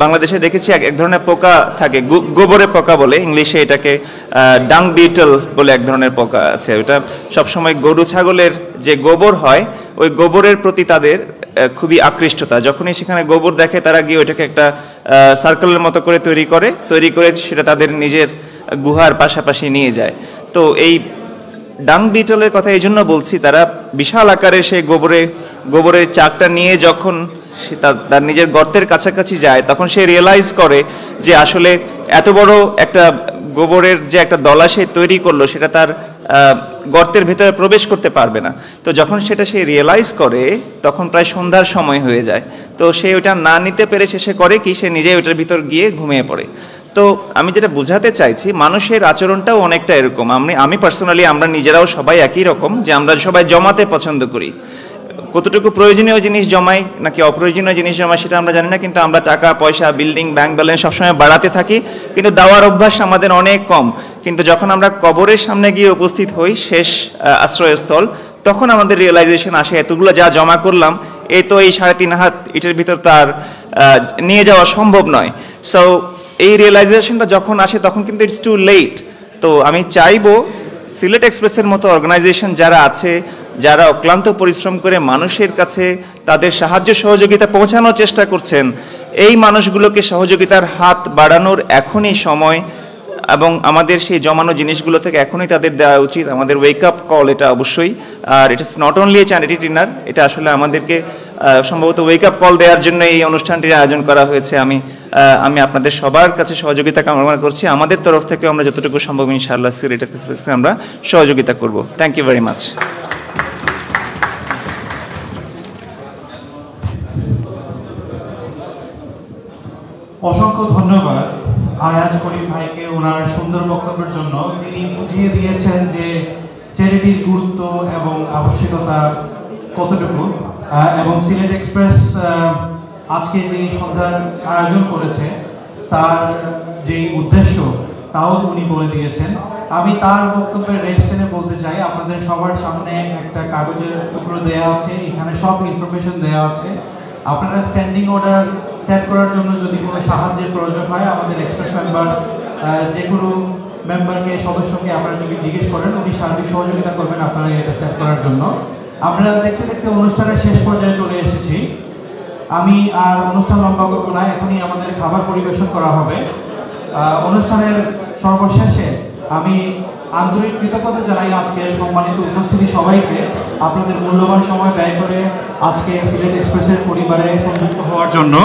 বাংলাদেশে দেখেছি এক ধরনের পোকা থাকে, গোবরের পোকা বলে, ইংলিশে এটাকে ডাং বিটল বলে এক ধরনের পোকা আছে। ওটা সবসময় গরু ছাগলের যে গোবর হয় ওই গোবরের প্রতি তাদের খুবই আকৃষ্টতা। যখনই সেখানে গোবর দেখে তারা গিয়ে ওইটাকে একটা সার্কেলের মতো করে তৈরি করে সেটা তাদের নিজের গুহার পাশাপাশি নিয়ে যায়। তো এই ডাং বিটলের কথা এই জন্য বলছি, তারা বিশাল আকারে সেই গোবরের চাকটা নিয়ে যখন সে তার নিজের গর্তের কাছাকাছি যায় তখন সে রিয়েলাইজ করে যে আসলে এত বড় একটা গোবরের যে একটা দলা সে তৈরি করলো সেটা তার গর্তের ভেতরে প্রবেশ করতে পারবে না। তো যখন সেটা সে রিয়েলাইজ করে তখন প্রায় সন্ধ্যার সময় হয়ে যায়। তো সে ওটা না নিতে পেরে সে করে কি, সে নিজেই ওটার ভিতর গিয়ে ঘুমিয়ে পড়ে। তো আমি যেটা বোঝাতে চাইছি, মানুষের আচরণটাও অনেকটা এরকম। আমি পার্সোনালি আমরা নিজেরাও সবাই একই রকম, যে আমরা সবাই জমাতে পছন্দ করি। কতটুকু প্রয়োজনীয় জিনিস জমাই নাকি অপ্রয়োজনীয় জিনিস জমাই সেটা আমরা জানি না, কিন্তু আমরা টাকা পয়সা, বিল্ডিং, ব্যাংক ব্যালেন্স সবসময় বাড়াতে থাকি, কিন্তু দেওয়ার অভ্যাস আমাদের অনেক কম। কিন্তু যখন আমরা কবরের সামনে গিয়ে উপস্থিত হই, শেষ আশ্রয়স্থল, তখন আমাদের রিয়েলাইজেশন আসে এতগুলো যা জমা করলাম এই তো এই 3.5 হাত ইটের ভিতর তার নিয়ে যাওয়া সম্ভব নয়। সো এই রিয়েলাইজেশনটা যখন আসে তখন কিন্তু ইটস টু লেট। তো আমি চাইবো সিলেট এক্সপ্রেসের মতো অর্গানাইজেশন যারা আছে, যারা অক্লান্ত পরিশ্রম করে মানুষের কাছে তাদের সাহায্য সহযোগিতা পৌঁছানোর চেষ্টা করছেন, এই মানুষগুলোকে সহযোগিতার হাত বাড়ানোর এখনই সময় এবং আমাদের সেই জমানো জিনিসগুলো থেকে এখনই তাদের দেওয়া উচিত। আমাদের ওয়েক আপ কল এটা অবশ্যই। আর it is not only a charity dinner, এটা আসলে আমাদেরকে সম্ভবত ওয়েক আপ কল দেওয়ার জন্য এই অনুষ্ঠানটির আয়োজন করা হয়েছে। আমি আপনাদের সবার কাছে সহযোগিতা কামনা করছি। আমাদের তরফ থেকে আমরা যতটুকু সম্ভব ইনশাআল্লাহ সিলেট এক্সপ্রেসকে আমরা সহযোগিতা করব। Thank you very much. অসংখ্য ধন্যবাদ আয়াজ করিম ভাইকে ওনার সুন্দর বক্তব্যের জন্য। তিনি বুঝিয়ে দিয়েছেন যে চ্যারিটির গুরুত্ব এবং আবশ্যকতা কতটুকু, এবং সিলেট এক্সপ্রেস আজকে যে সন্ধ্যার আয়োজন করেছে তার যে উদ্দেশ্য তাও উনি বলে দিয়েছেন। আমি তার বক্তব্যের রেস্ট টেনে বলতে চাই, আপনাদের সবার সামনে একটা কাগজের টুকরো দেওয়া আছে, এখানে সব ইনফরমেশন দেওয়া আছে। আপনারা স্ট্যান্ডিং অর্ডার সেট করার জন্য যদি কোনো সাহায্যের প্রয়োজন হয় আমাদের এক্সপ্রেস মেম্বার যে কোনো মেম্বারকে সদস্যকে আপনারা যদি জিজ্ঞেস করেন উনি সার্বিক সহযোগিতা করবেন আপনারা এটা সেট করার জন্য। আমরা দেখতে দেখতে অনুষ্ঠানের শেষ পর্যায়ে চলে এসেছি। আমি আর অনুষ্ঠান লম্বা করব না, এখনই আমাদের খাবার পরিবেশন করা হবে। অনুষ্ঠানের সর্বশেষে আমি আন্তরিক কৃতজ্ঞতা জানাই আজকের সম্মানিত উপস্থিতি সবাইকে আপনাদের মূল্যবান সময় ব্যয় করে আজকে সিলেট এক্সপ্রেসের পরিবারে সংযুক্ত হওয়ার জন্য।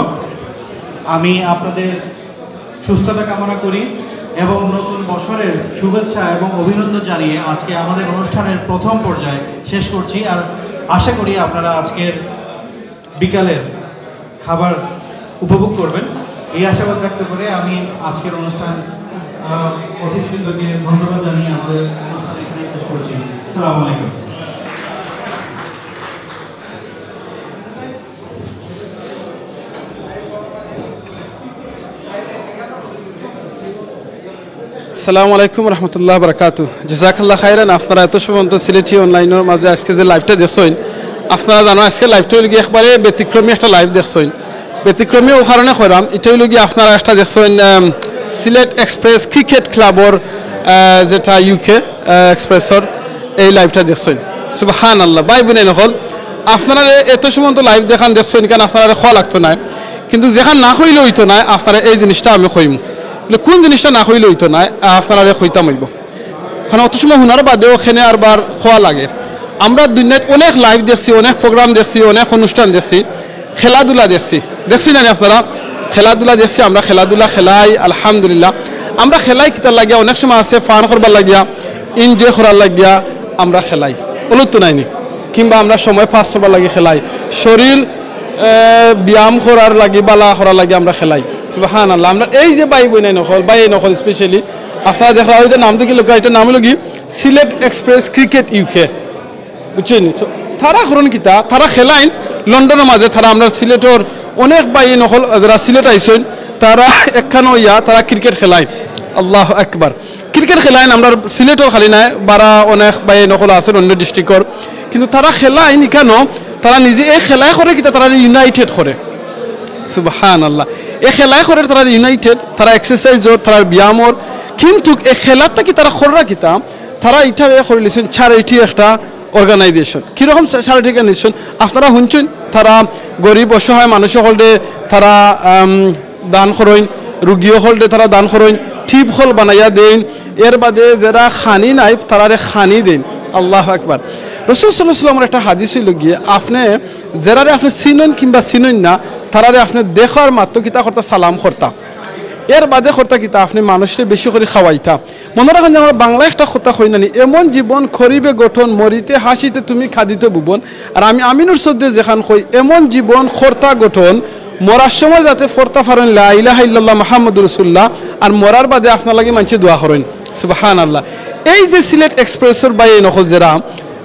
আমি আপনাদের সুস্থতা কামনা করি এবং নতুন বছরের শুভেচ্ছা এবং অভিনন্দন জানিয়ে আজকে আমাদের অনুষ্ঠানের প্রথম পর্যায়ে শেষ করছি। আর আশা করি আপনারা আজকের বিকালের খাবার উপভোগ করবেন এই আশাবাদ ব্যক্ত করে আমি আজকের অনুষ্ঠান অতিথিবৃন্দকে ধন্যবাদ জানিয়ে আমাদের অনুষ্ঠান এখানে শেষ করছি। আসসালামু আলাইকুম। আসসালামু আলাইকুম রহমতুল্লাহ বারাকাতু। জাযাকাল্লাহ খাইরান। আপনারা এত সময় সিলেটি অনলাইনের মাঝে আজকে যে লাইভটা দেখছেন, আপনারা জানো আজকে লাইভটা হইল গিয়ে একবারে ব্যতিক্রমী একটা লাইভ দেখছেন। ব্যতিক্রমী ও কারণে কইরাম, এটা হইল গিয়ে আপনারা একটা দেখছেন সিলেট এক্সপ্রেস ক্রিকেট ক্লাবর যেটা ইউকে এক্সপ্রেসর এই লাইভটা দেখছেন। সুবহানাল্লাহ। ভাই বোনে নকল আপনারা এত সময় তো লাইভ দেখান দেখছেন কেন আপনারা খোয়া লাগতো না, কিন্তু যেখান না হইলে হইতো না আপনারা এই জিনিসটা আমি কইম। কোন জিনিসটা না হইলে হইতো না আপনারা কইতাম হইব, কারণ অত সময় হুনার বাদেও খেনে আরবার খোয়া লাগে। আমরা দুনিয়াত অনেক লাইভ দেখছি, অনেক প্রোগ্রাম দেখছি, অনেক অনুষ্ঠান দেখছি, খেলাধুলা দেখছি না আপনারা খেলাধুলা দেখছি। আমরা খেলাধুলা খেলাই আলহামদুলিল্লাহ। আমরা খেলাই কিতার লাগিয়া অনেক সময় আছে ফান করবার লাগিয়া এনজয় করার লাগিয়া আমরা খেলাই অলুত নাইনি, কিংবা আমরা সময় পাস করবার লাগে খেলাই, শরীর ব্যায়াম করার লাগে বালা করার লাগে আমরা খেলাই। সুবহানাল্লাহ। আমরা এই যে বাই বই নাই নকল বাই নকল স্পেশালি আপনারা দেখা ওইটা নামটা কি লোক, এটা নাম হলো কি সিলেট এক্সপ্রেস ক্রিকেট ইউকে, বুঝছেন? তারা করুন কিতা তারা খেলাইন লন্ডনের মাঝে। তারা আমরা সিলেটর অনেক বাই নকল যারা সিলেট আইসেন তারা একখানো ইয়া তারা ক্রিকেট খেলাইন। আল্লাহ আকবার। ক্রিকেট খেলাইন আমরা সিলেটর খালি নাই, বারা অনেক বাই নকল আছেন অন্য ডিস্ট্রিক্টর, কিন্তু তারা খেলাইন কেন তারা নিজে এই খেলাই করে কিতা তারা ইউনাইটেড করে। সুবহানাল্লাহ। এই খেলাই করে তারা ইউনাইটেড, তারা এক্সারসাইজর, তারা ব্যায়ামর, কিন্তু এই খেলাটা কি তারা খররা কিতা তারা এটা করে লিছেন চ্যারিটি একটা অর্গানাইজেশন। কীরকম চ্যারিটি অর্গানাইজেশন আপনারা শুনছেন? তারা গরিব অসহায় মানুষ হলদে তারা দান করেন, রুগীও হলদে তারা দান করেন, টিপ হল বানাইয়া দেন, এর বাদে যারা খানি নাই তারা খানি দেন। আল্লাহ আকবার। রাসূল সাল্লাল্লাহু আলাইহি ওয়াসাল্লামের একটা হাদিস হইল গিয়ে আপনি যারারে আপনি চিনেন কিংবা চিনেন না তারারে আপনি দেখার মাত্র কিতা করতা সালাম করতা, এর বাদে করতা কিতা আপনি মানুষের বেশি করে খাওয়াইতা। মনে রাখেন যে আমরা বাংলা একটা কথা কই নানি, এমন জীবন করিবে গঠন মরিতে হাসিতে তুমি খাদিতে ভুবন। আর আমি আমিনুর সদ্দে যেখান কই এমন জীবন কর্তা গঠন মরার সময় যাতে ফরতা ফারেন লা ইলাহা ইল্লাল্লাহ মুহাম্মাদুর রাসূলুল্লাহ, আর মরার বাদে আপনার লাগি মানুষে দোয়া করেন। সুবহানাল্লাহ। এই যে সিলেট এক্সপ্রেসর বাই নকল যারা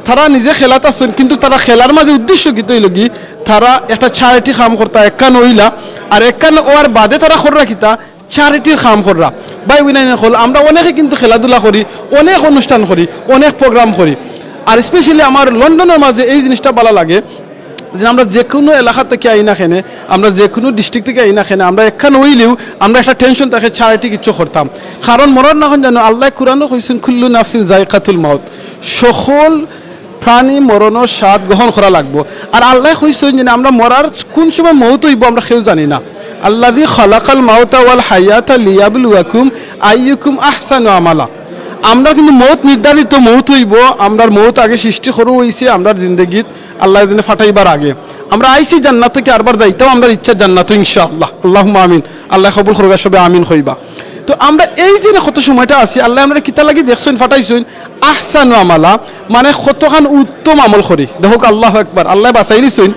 তারা নিজে খেলাতে আসেন, কিন্তু তারা খেলার মাঝে উদ্দেশ্য কি তৈল কি তারা একটা চ্যারিটি কাম করতা একান হইলা, আর একান ওয়ার বাদে তারা খররা কিতা চ্যারিটির কাম কররা। বাই উইনাই নকল আমরা অনেকে কিন্তু খেলাধুলা করি, অনেক অনুষ্ঠান করি, অনেক প্রোগ্রাম করি। আর স্পেশালি আমার লন্ডনের মাঝে এই জিনিসটা ভালো লাগে যে আমরা যে কোনো এলাকা থেকে আই না খেনে, আমরা যে কোনো ডিস্ট্রিক্ট থেকে আই না খেনে, আমরা একখান হইলেও আমরা একটা টেনশন থাকে চ্যারিটি কিছু করতাম। কারণ মরার না জানো আল্লাহ কুরআনও কইছেন কুল্লু নাফসিন যায়কাতুল মাউত, সকল প্রাণী মরণের স্বাদ গ্রহণ করা লাগবো। আর আল্লাহ কইছেন যে আমরা মরার কোন সময় মৌত হইব আমরা কেউ জানি না। আল্লাযী খালাকাল মাউতা ওয়াল হায়াতা লিয়াবলুয়াকুম আইয়ুকুম আহসানু আমালা। আমরা কিন্তু মৌত নির্ধারিত মৌত হইব, আমরার মৌত আগে সৃষ্টি করু হইছে আমরার জিন্দগিত আল্লাহ দিনে ফাটাইবার আগে। আমরা আইছি জান্নাত থেকে আরবার যাইতাম আমরা ইচ্ছা জান্নাত ইনশাআল্লাহ। আল্লাহুম্মা আমিন। আল্লাহ কবুল করুক সবে আমিন হইবা। তো আমরা এই যে কত সময়টা আছি আল্লাহ আমরা কিতা লাগি দেখছেন ফাটাইছেন আহসানু আমালা, মানে কতখান উত্তম আমল করি। দেখো আল্লাহ আকবার। আল্লাহ বাঁচাই দিছেন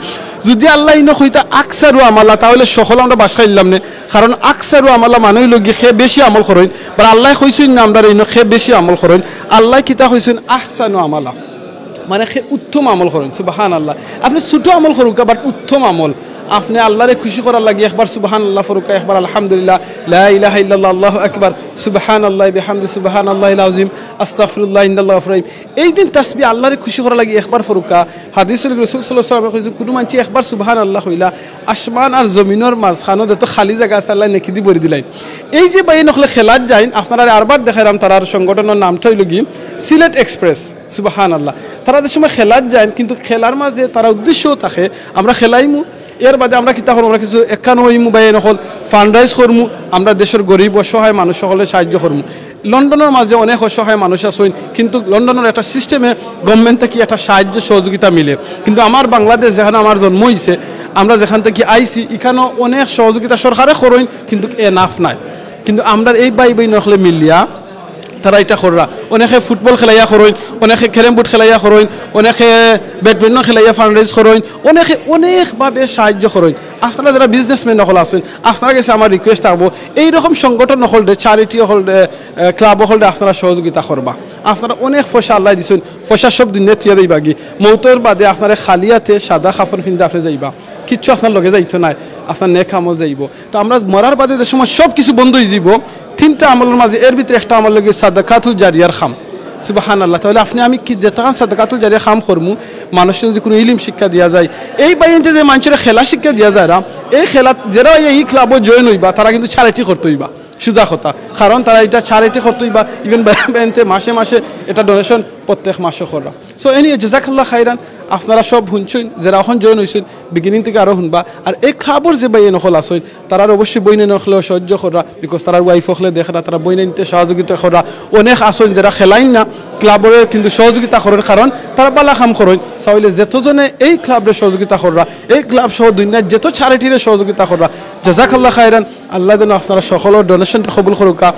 যদি আল্লাহ ইনো কইতা আকসারু আমালা তাহলে সকল আমরা বাসা ইল্লাম না, কারণ আকসারু আমালা মানুষ লগি সে বেশি আমল করেন। বা আল্লাহ কইছেন না আমরা ইনো সে বেশি আমল করেন। আল্লাহ কিতা কইছেন আহসানু আমালা, মানে সে উত্তম আমল করেন। সুবহানাল্লাহ। আপনি ছোট আমল করুক বাট উত্তম আমল। আপনি আল্লাহরে খুশি করার লাগি একবার সুবহানাল্লাহ ফরুকা, একবার আলহামদুলিল্লাহ, লা ইলাহা ইল্লাল্লাহ, আল্লাহু আকবার, সুবহানাল্লাহি বিহামদি, সুবহানাল্লাহিল আযীম, আস্তাগফিরুল্লাহ, ইন্নাল্লাহু গফুরুর রহিম। এই দিন তাসবিহ আল্লাহরে খুশি করার লাগি একবার ফরুকা। হাদিসুল রাসূল সাল্লাল্লাহু আলাইহি ওয়াসাল্লাম কইছেন কোনো মানছি একবার সুবহানাল্লাহ হইলা আসমান আর জমিনের মাঝখানে যত খালি জায়গা আছে আল্লাহ নেকি দি ভরি দিলেন। এই যে বাইন নখলে খেলাত যায় আপনারা আরবার দেখাইলাম তার সংগঠনের নামটা হইল কি সিলেট এক্সপ্রেস, সুবহানাল্লাহ। তারা যে সময় খেলাত যায় কিন্তু খেলার মাঝে তারা উদ্দেশ্যও থাকে আমরা খেলাইমু, এর বাদে আমরা কিতা করবো, আমরা কিছু একানো হইমু বা নকল ফান্ডরাইজ করমু, আমরা দেশের গরিব অসহায় মানুষ সকলে সাহায্য করমু। লন্ডনের মাঝে অনেক অসহায় মানুষ আছেন কিন্তু লন্ডনের একটা সিস্টেমে গভর্নমেন্ট থেকে একটা সাহায্য সহযোগিতা মিলে, কিন্তু আমার বাংলাদেশ যেখানে আমার জন্ম হয়েছে, আমরা যেখান থেকে আইছি এখানেও অনেক সহযোগিতা সরকারে করেন কিন্তু এনাফ নাই। কিন্তু আমরা এই বাই নকলে মিলিয়া তারা এটা কররা, অনেকে ফুটবল খেলাইয়া করেন, অনেকে ক্যারেম বোর্ড খেলাইয়া করেন, অনেকে ব্যাডমিন্টন খেলাইয়া ফান্ডরাইজ করেন, অনেকে অনেকভাবে সাহায্য করেন। আপনারা যারা বিজনেসম্যান নকল আছেন আপনারা কাছে আমার রিকোয়েস্ট থাকবো এইরকম সংগঠন নকলডে চ্যারিটি হলডে ক্লাব হলডে আপনারা সহযোগিতা করবা। আপনারা অনেক পয়সা আল্লাহ দিচ্ছেন, পয়সা সব দিনে তুই যাইবাগি, মৌতের বাদে আপনারা খালিয়াতে সাদা কাফন ফিন্দে আপনি যাইবা, কিচ্ছু আপনার লগে যাইতো নাই, আপনার নেক আমল যাইব। তো আমরা মরার বাদে যে সময় সব কিছু বন্ধ হয়ে যাব, তিনটা আমলের মাঝে এর ভিতরে একটা আমল লাগে সাদাকাতুল জারিয়ার খাম, সুবহানাল্লাহ। তাহলে আপনি আমি কি যেটা সাদাকাতুল জারিয়া খাম করমু, মানুষের যদি কোনো ইলিম শিক্ষা দেওয়া যায়, এই বাইনতে যে মানুষের খেলা শিক্ষা দেওয়া যায় না, এই খেলা যারা এই ক্লাবও জয়েন হইবা তারা কিন্তু চ্যারিটি করতে হইবা, সুজা কথা, কারণ তারা এটা চ্যারিটি করতে হইবা। ইভেন বাইনতে মাসে মাসে এটা ডোনেশন প্রত্যেক মাসে করা। সো এনি জাযাকাল্লাহ খাইরান, আপনারা সব শুনছেন যারা এখন জয়েন হয়েছেন বিগিনিং থেকে আরও শুনবা। আর এই ক্লাবর যে বাইন নকল আসেন তারা অবশ্যই বইনে নকলেও সহ্য করা, বিকজ তারা ওয়াইফ হলে দেখরা, তারা বইনে নিতে সহযোগিতা করা। অনেক আসেন যারা খেলাইন না ক্লাবরে কিন্তু সহযোগিতা করেন, কারণ তারা বালা কাম করেন। তাহলে যেতজনে এই ক্লাবরে সহযোগিতা করা, এই ক্লাব সহ দুনিয়ার যেত চ্যারিটিরে সহযোগিতা করা, জাযাকাল্লাহ খাইরান। আল্লাহ যেন আপনারা সকলের ডোনেশনটা কবুল করুকা,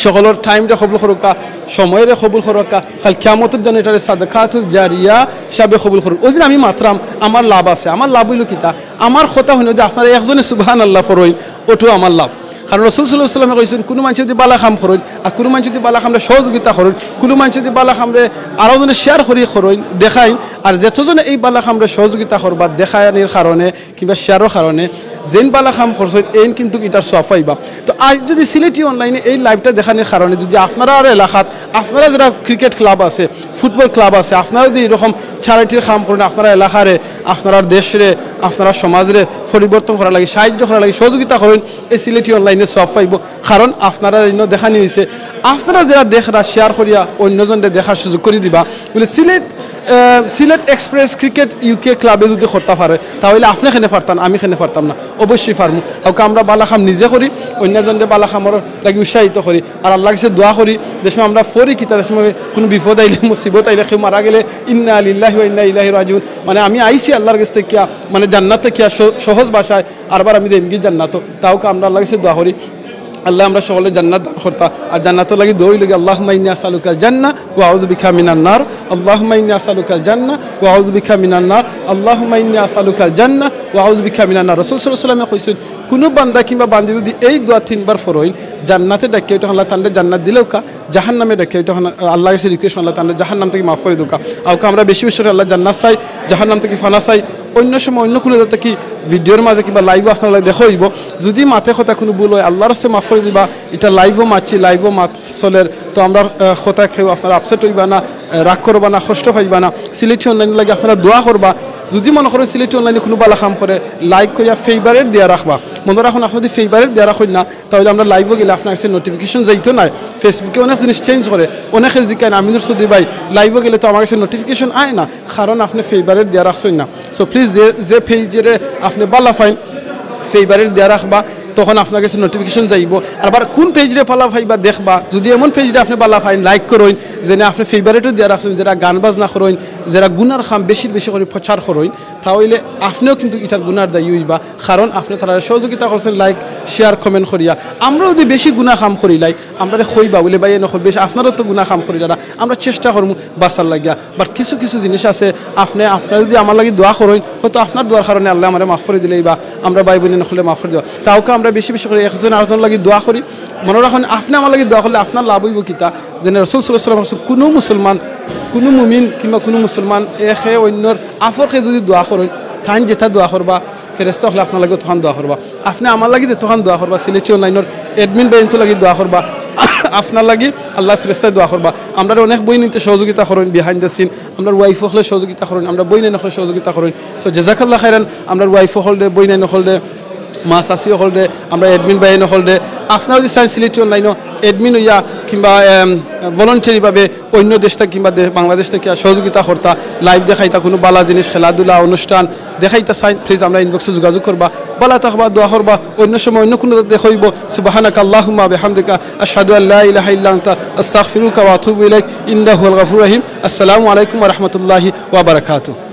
সকলের টাইমটা কবুল করুকা, সময়ের কবুল করুকা, খাল কিয়ামতের জন্য এটা সাদাকাতুল জারিয়া হিসাবে কবুল করুক। ওই দিন আমি মাত্রাম আমার লাভ আছে, আমার লাভ হইল কিতা, আমার কথা হইল যে আপনারা একজনে সুবহানাল্লাহ ফরইন, ওঠো আমার লাভ। কারণ রাসূল সাল্লাল্লাহু আলাইহি ওয়াসাল্লাম কইছেন কোনো মানুষ যদি বালা কাম করেন আর কোনো মানুষ যদি বালা কামরে সহযোগিতা করেন, কোনো মানুষ যদি বালা কামরে আরও জনে শেয়ার করি করেন দেখাইন, আর যেতজনে এই বালা কামরে সহযোগিতা করবা দেখায়নির কারণে কিংবা শেয়ারের কারণে যেন বালা কাম করছেন এইন কিন্তু এটার সওয়াব পাইবা। তো আজ যদি সিলেটি অনলাইনে এই লাইভটা দেখানোর কারণে যদি আপনারা আর এলাকাত আপনারা যারা ক্রিকেট ক্লাব আছে, ফুটবল ক্লাব আছে, আপনারা যদি এরকম চ্যারিটির কাম করেন, আপনারা এলাকারে, আপনারা দেশরে, আপনারা সমাজরে পরিবর্তন করা লাগে, সাহায্য করা লাগে, সহযোগিতা করেন, এই সিলেটি অনলাইনে সওয়াব পাইব। কারণ আপনারা এনে দেখানি হয়েছে, আপনারা যারা দেখরা শেয়ার করিয়া অন্যজনদের দেখার সুযোগ করে দিবা। বলে সিলেট এক্সপ্রেস ক্রিকেট ইউকে ক্লাবে যদি করতে পারে তাহলে আপনি খেনে পারতাম, আমি খেনে পারতাম না, অবশ্যই পারমু। কাউকে আমরা বালাখাম নিজে করি, অন্যজনদের বালাখামর লাগি উৎসাহিত করি, আর আল্লাহ কাছে দোয়া করি যে সময় আমরা ফরি কি তাদের সময় কোনো বিপদ আইলে, মুসিবত আইলে, কেউ মারা গেলে ইন্না লিল্লাহি ওয়া ইন্না ইলাইহি রাজিউন, মানে আমি আইছি আল্লাহর কাছ থেকে কিয়া, মানে জান্নাতে কিয়া সহজ ভাষায় আরবার আমি দেন কি জান্নাত, তাওকে আমরা আল্লাহর কাছে দোয়া করি আল্লাহ আমরা সকলে জান্নাত দান করতা। আর জান্নাত লাগি দই লাগে আল্লাহুম্মা ইন্নী আসআলুকাল জান্নাহ ওয়া আউযু বিকা মিনান নার, আল্লাহুম্মা ইন্নী আসআলুকাল জান্নাহ ওয়া আউযু বিকা মিনান নার, আল্লাহুম্মা ইন্নী আসআলুকাল জান্নাহ ওয়া আউযু বিকা মিনান নার। রাসূল সাল্লাল্লাহু আলাইহি ওয়াসাল্লাম কইছেন কোন বান্দা কিংবা বান্দি যদি এই দোয়া তিনবার পড়েন জান্নাতে ডাকে ওটা আল্লাহ তাআলা জান্নাত দিলেও কা, জাহান্নামে ডাকে ওটা আল্লাহর কাছে রিকোয়েস্ট আল্লাহ তাআলা জাহান্নাম থেকে মাফ করে দুকা। আওকে আমরা বেশি বেশি আল্লাহ জান্নাত চাই, জাহান্নাম থেকে ফানা চাই। অন্য সময় অন্য কোনো যাতে কি ভিডিওর মাঝে কিংবা লাইভও আপনারা দেখা হইব, যদি মাথে কথা কোনো ভুল হয় আল্লাহর কাছে মাফ করে দিবা। এটা লাইভও মারছি, লাইভও মাত চলের, তো আমরা কথা খেয়েও আপনারা আপসেট হইবা না, রাগ করবা না, কষ্ট পাইবা না। সিলেটি অনলাইন লাগে আপনারা দোয়া করবা। যদি মনে করেন সিলেটি অনলাইনে কোনো বালা কাম করে লাইক করিয়া ফেভারেট দেওয়া রাখবা। মনে রাখুন আপনি যদি ফেভারেট দেওয়া রাখুন না তাহলে আমরা লাইভও গেলে আপনার কাছে নোটিফিকেশন যাইতো না। ফেসবুকে অনেক জিনিস চেঞ্জ করে, অনেকে জিজ্ঞাসা আমিনুর সৌদি ভাই লাইভও গেলে তো আমার কাছে নোটিফিকেশন আয় না, কারণ আপনি ফেভারেট দেওয়া রাখছেন না। সো প্লিজ যে পেজের আপনি বালা ফাইন ফেভারেট দেওয়া রাখবা, তখন আপনার কাছে নোটিফিকেশন যাইব। আবার কোন পেজরে পালা ফাইবা দেখবা, যদি এমন পেজরে আপনি পালা ফাইন লাইক করেন যেন আপনি ফেভারেটও দেওয়া রাখছেন, যারা গান বাজনা করেন, যারা গুনার খাম বেশি বেশি করে প্রচার করেন, তাহলে আপনিও কিন্তু এটার গুনার দায়ী হইবা, কারণ আপনি তারা সহযোগিতা করছেন লাইক শেয়ার কমেন্ট করিয়া। আমরাও যদি বেশি গুণা খাম করি লাই আমরা হইবা বলে বাইয়ে নকল বেশি আপনারও তো গুণা খাম করি যারা, আমরা চেষ্টা করবো বাঁচার লাগিয়া। বাট কিছু কিছু জিনিস আছে আপনারা যদি আমার লাগে দোয়া করেন হয়তো আপনার দোয়ার কারণে আল্লাহ আমার মাফ করে দিলেই বা আমরা ভাই বোনে নকলে মাফ করে দেওয়া, তাওকে আমরা বেশি বেশি করে একজন আরেকজন লাগে দোয়া করি। মনে রাখুন আপনি আমার লাগে দোয়া করলে আপনার লাভ হইব কিতা, যেন রাসূল সাল্লাল্লাহু আলাইহি ওয়াসাল্লাম কোনো মুসলমান, কোনো মুমিন কিংবা কোনো মুসলমান একে অন্যর আফরকে যদি দোয়া করেন তাই যেটা দোয়া করবা ফেরেস্তা হলে আপনার লাগে তখন দোয়া করবা আপনি আমার লাগি তখন দোয়া করবা সিলেটি অনলাইনের এডমিন বেঞ্চ লাগি দোয়া করবা আপনার লাগি আল্লাহ ফেরেস্তায় দোয়া করবা আমরা অনেক বই নিতে সহযোগিতা করেন বিহাইন্ড দ্য সিন আমরা ওয়াইফ হলে সহযোগিতা করেন আমরা বই নাই নকলে সহযোগিতা করেন সো জাজাকাল্লাহ খাইরান আমরা ওয়াইফ হলদে বই নাই নকলদে মা চাচি হলদে আমরা এডমিন বাই নকলদে আপনারা যদি চাই সিলেটি অনলাইনও এডমিন হইয়া কিংবা ভলেন্টারিভাবে অন্য দেশ থেকে কিংবা বাংলাদেশ থেকে সহযোগিতা করতা লাইভ দেখাইতা কোনো বালা জিনিস খেলাধুলা অনুষ্ঠান দেখাইতা চাই প্লিজ আমরা ইনবক্সে যোগাযোগ করবা বালা থাকবা দোয়া করবা অন্য সময় অন্য কোনো দেখাইব সুবহানাকা আল্লাহুম্মা বিহামদিকা আশহাদু আল্লা ইলাহা ইল্লা আনতা আস্তাগফিরুকা ওয়া আতুবু ইলাইক ইন্নাহু আল গফুরুর রহিম আসসালামু আলাইকুম ওয়া রাহমাতুল্লাহি ওয়া বারাকাতুহু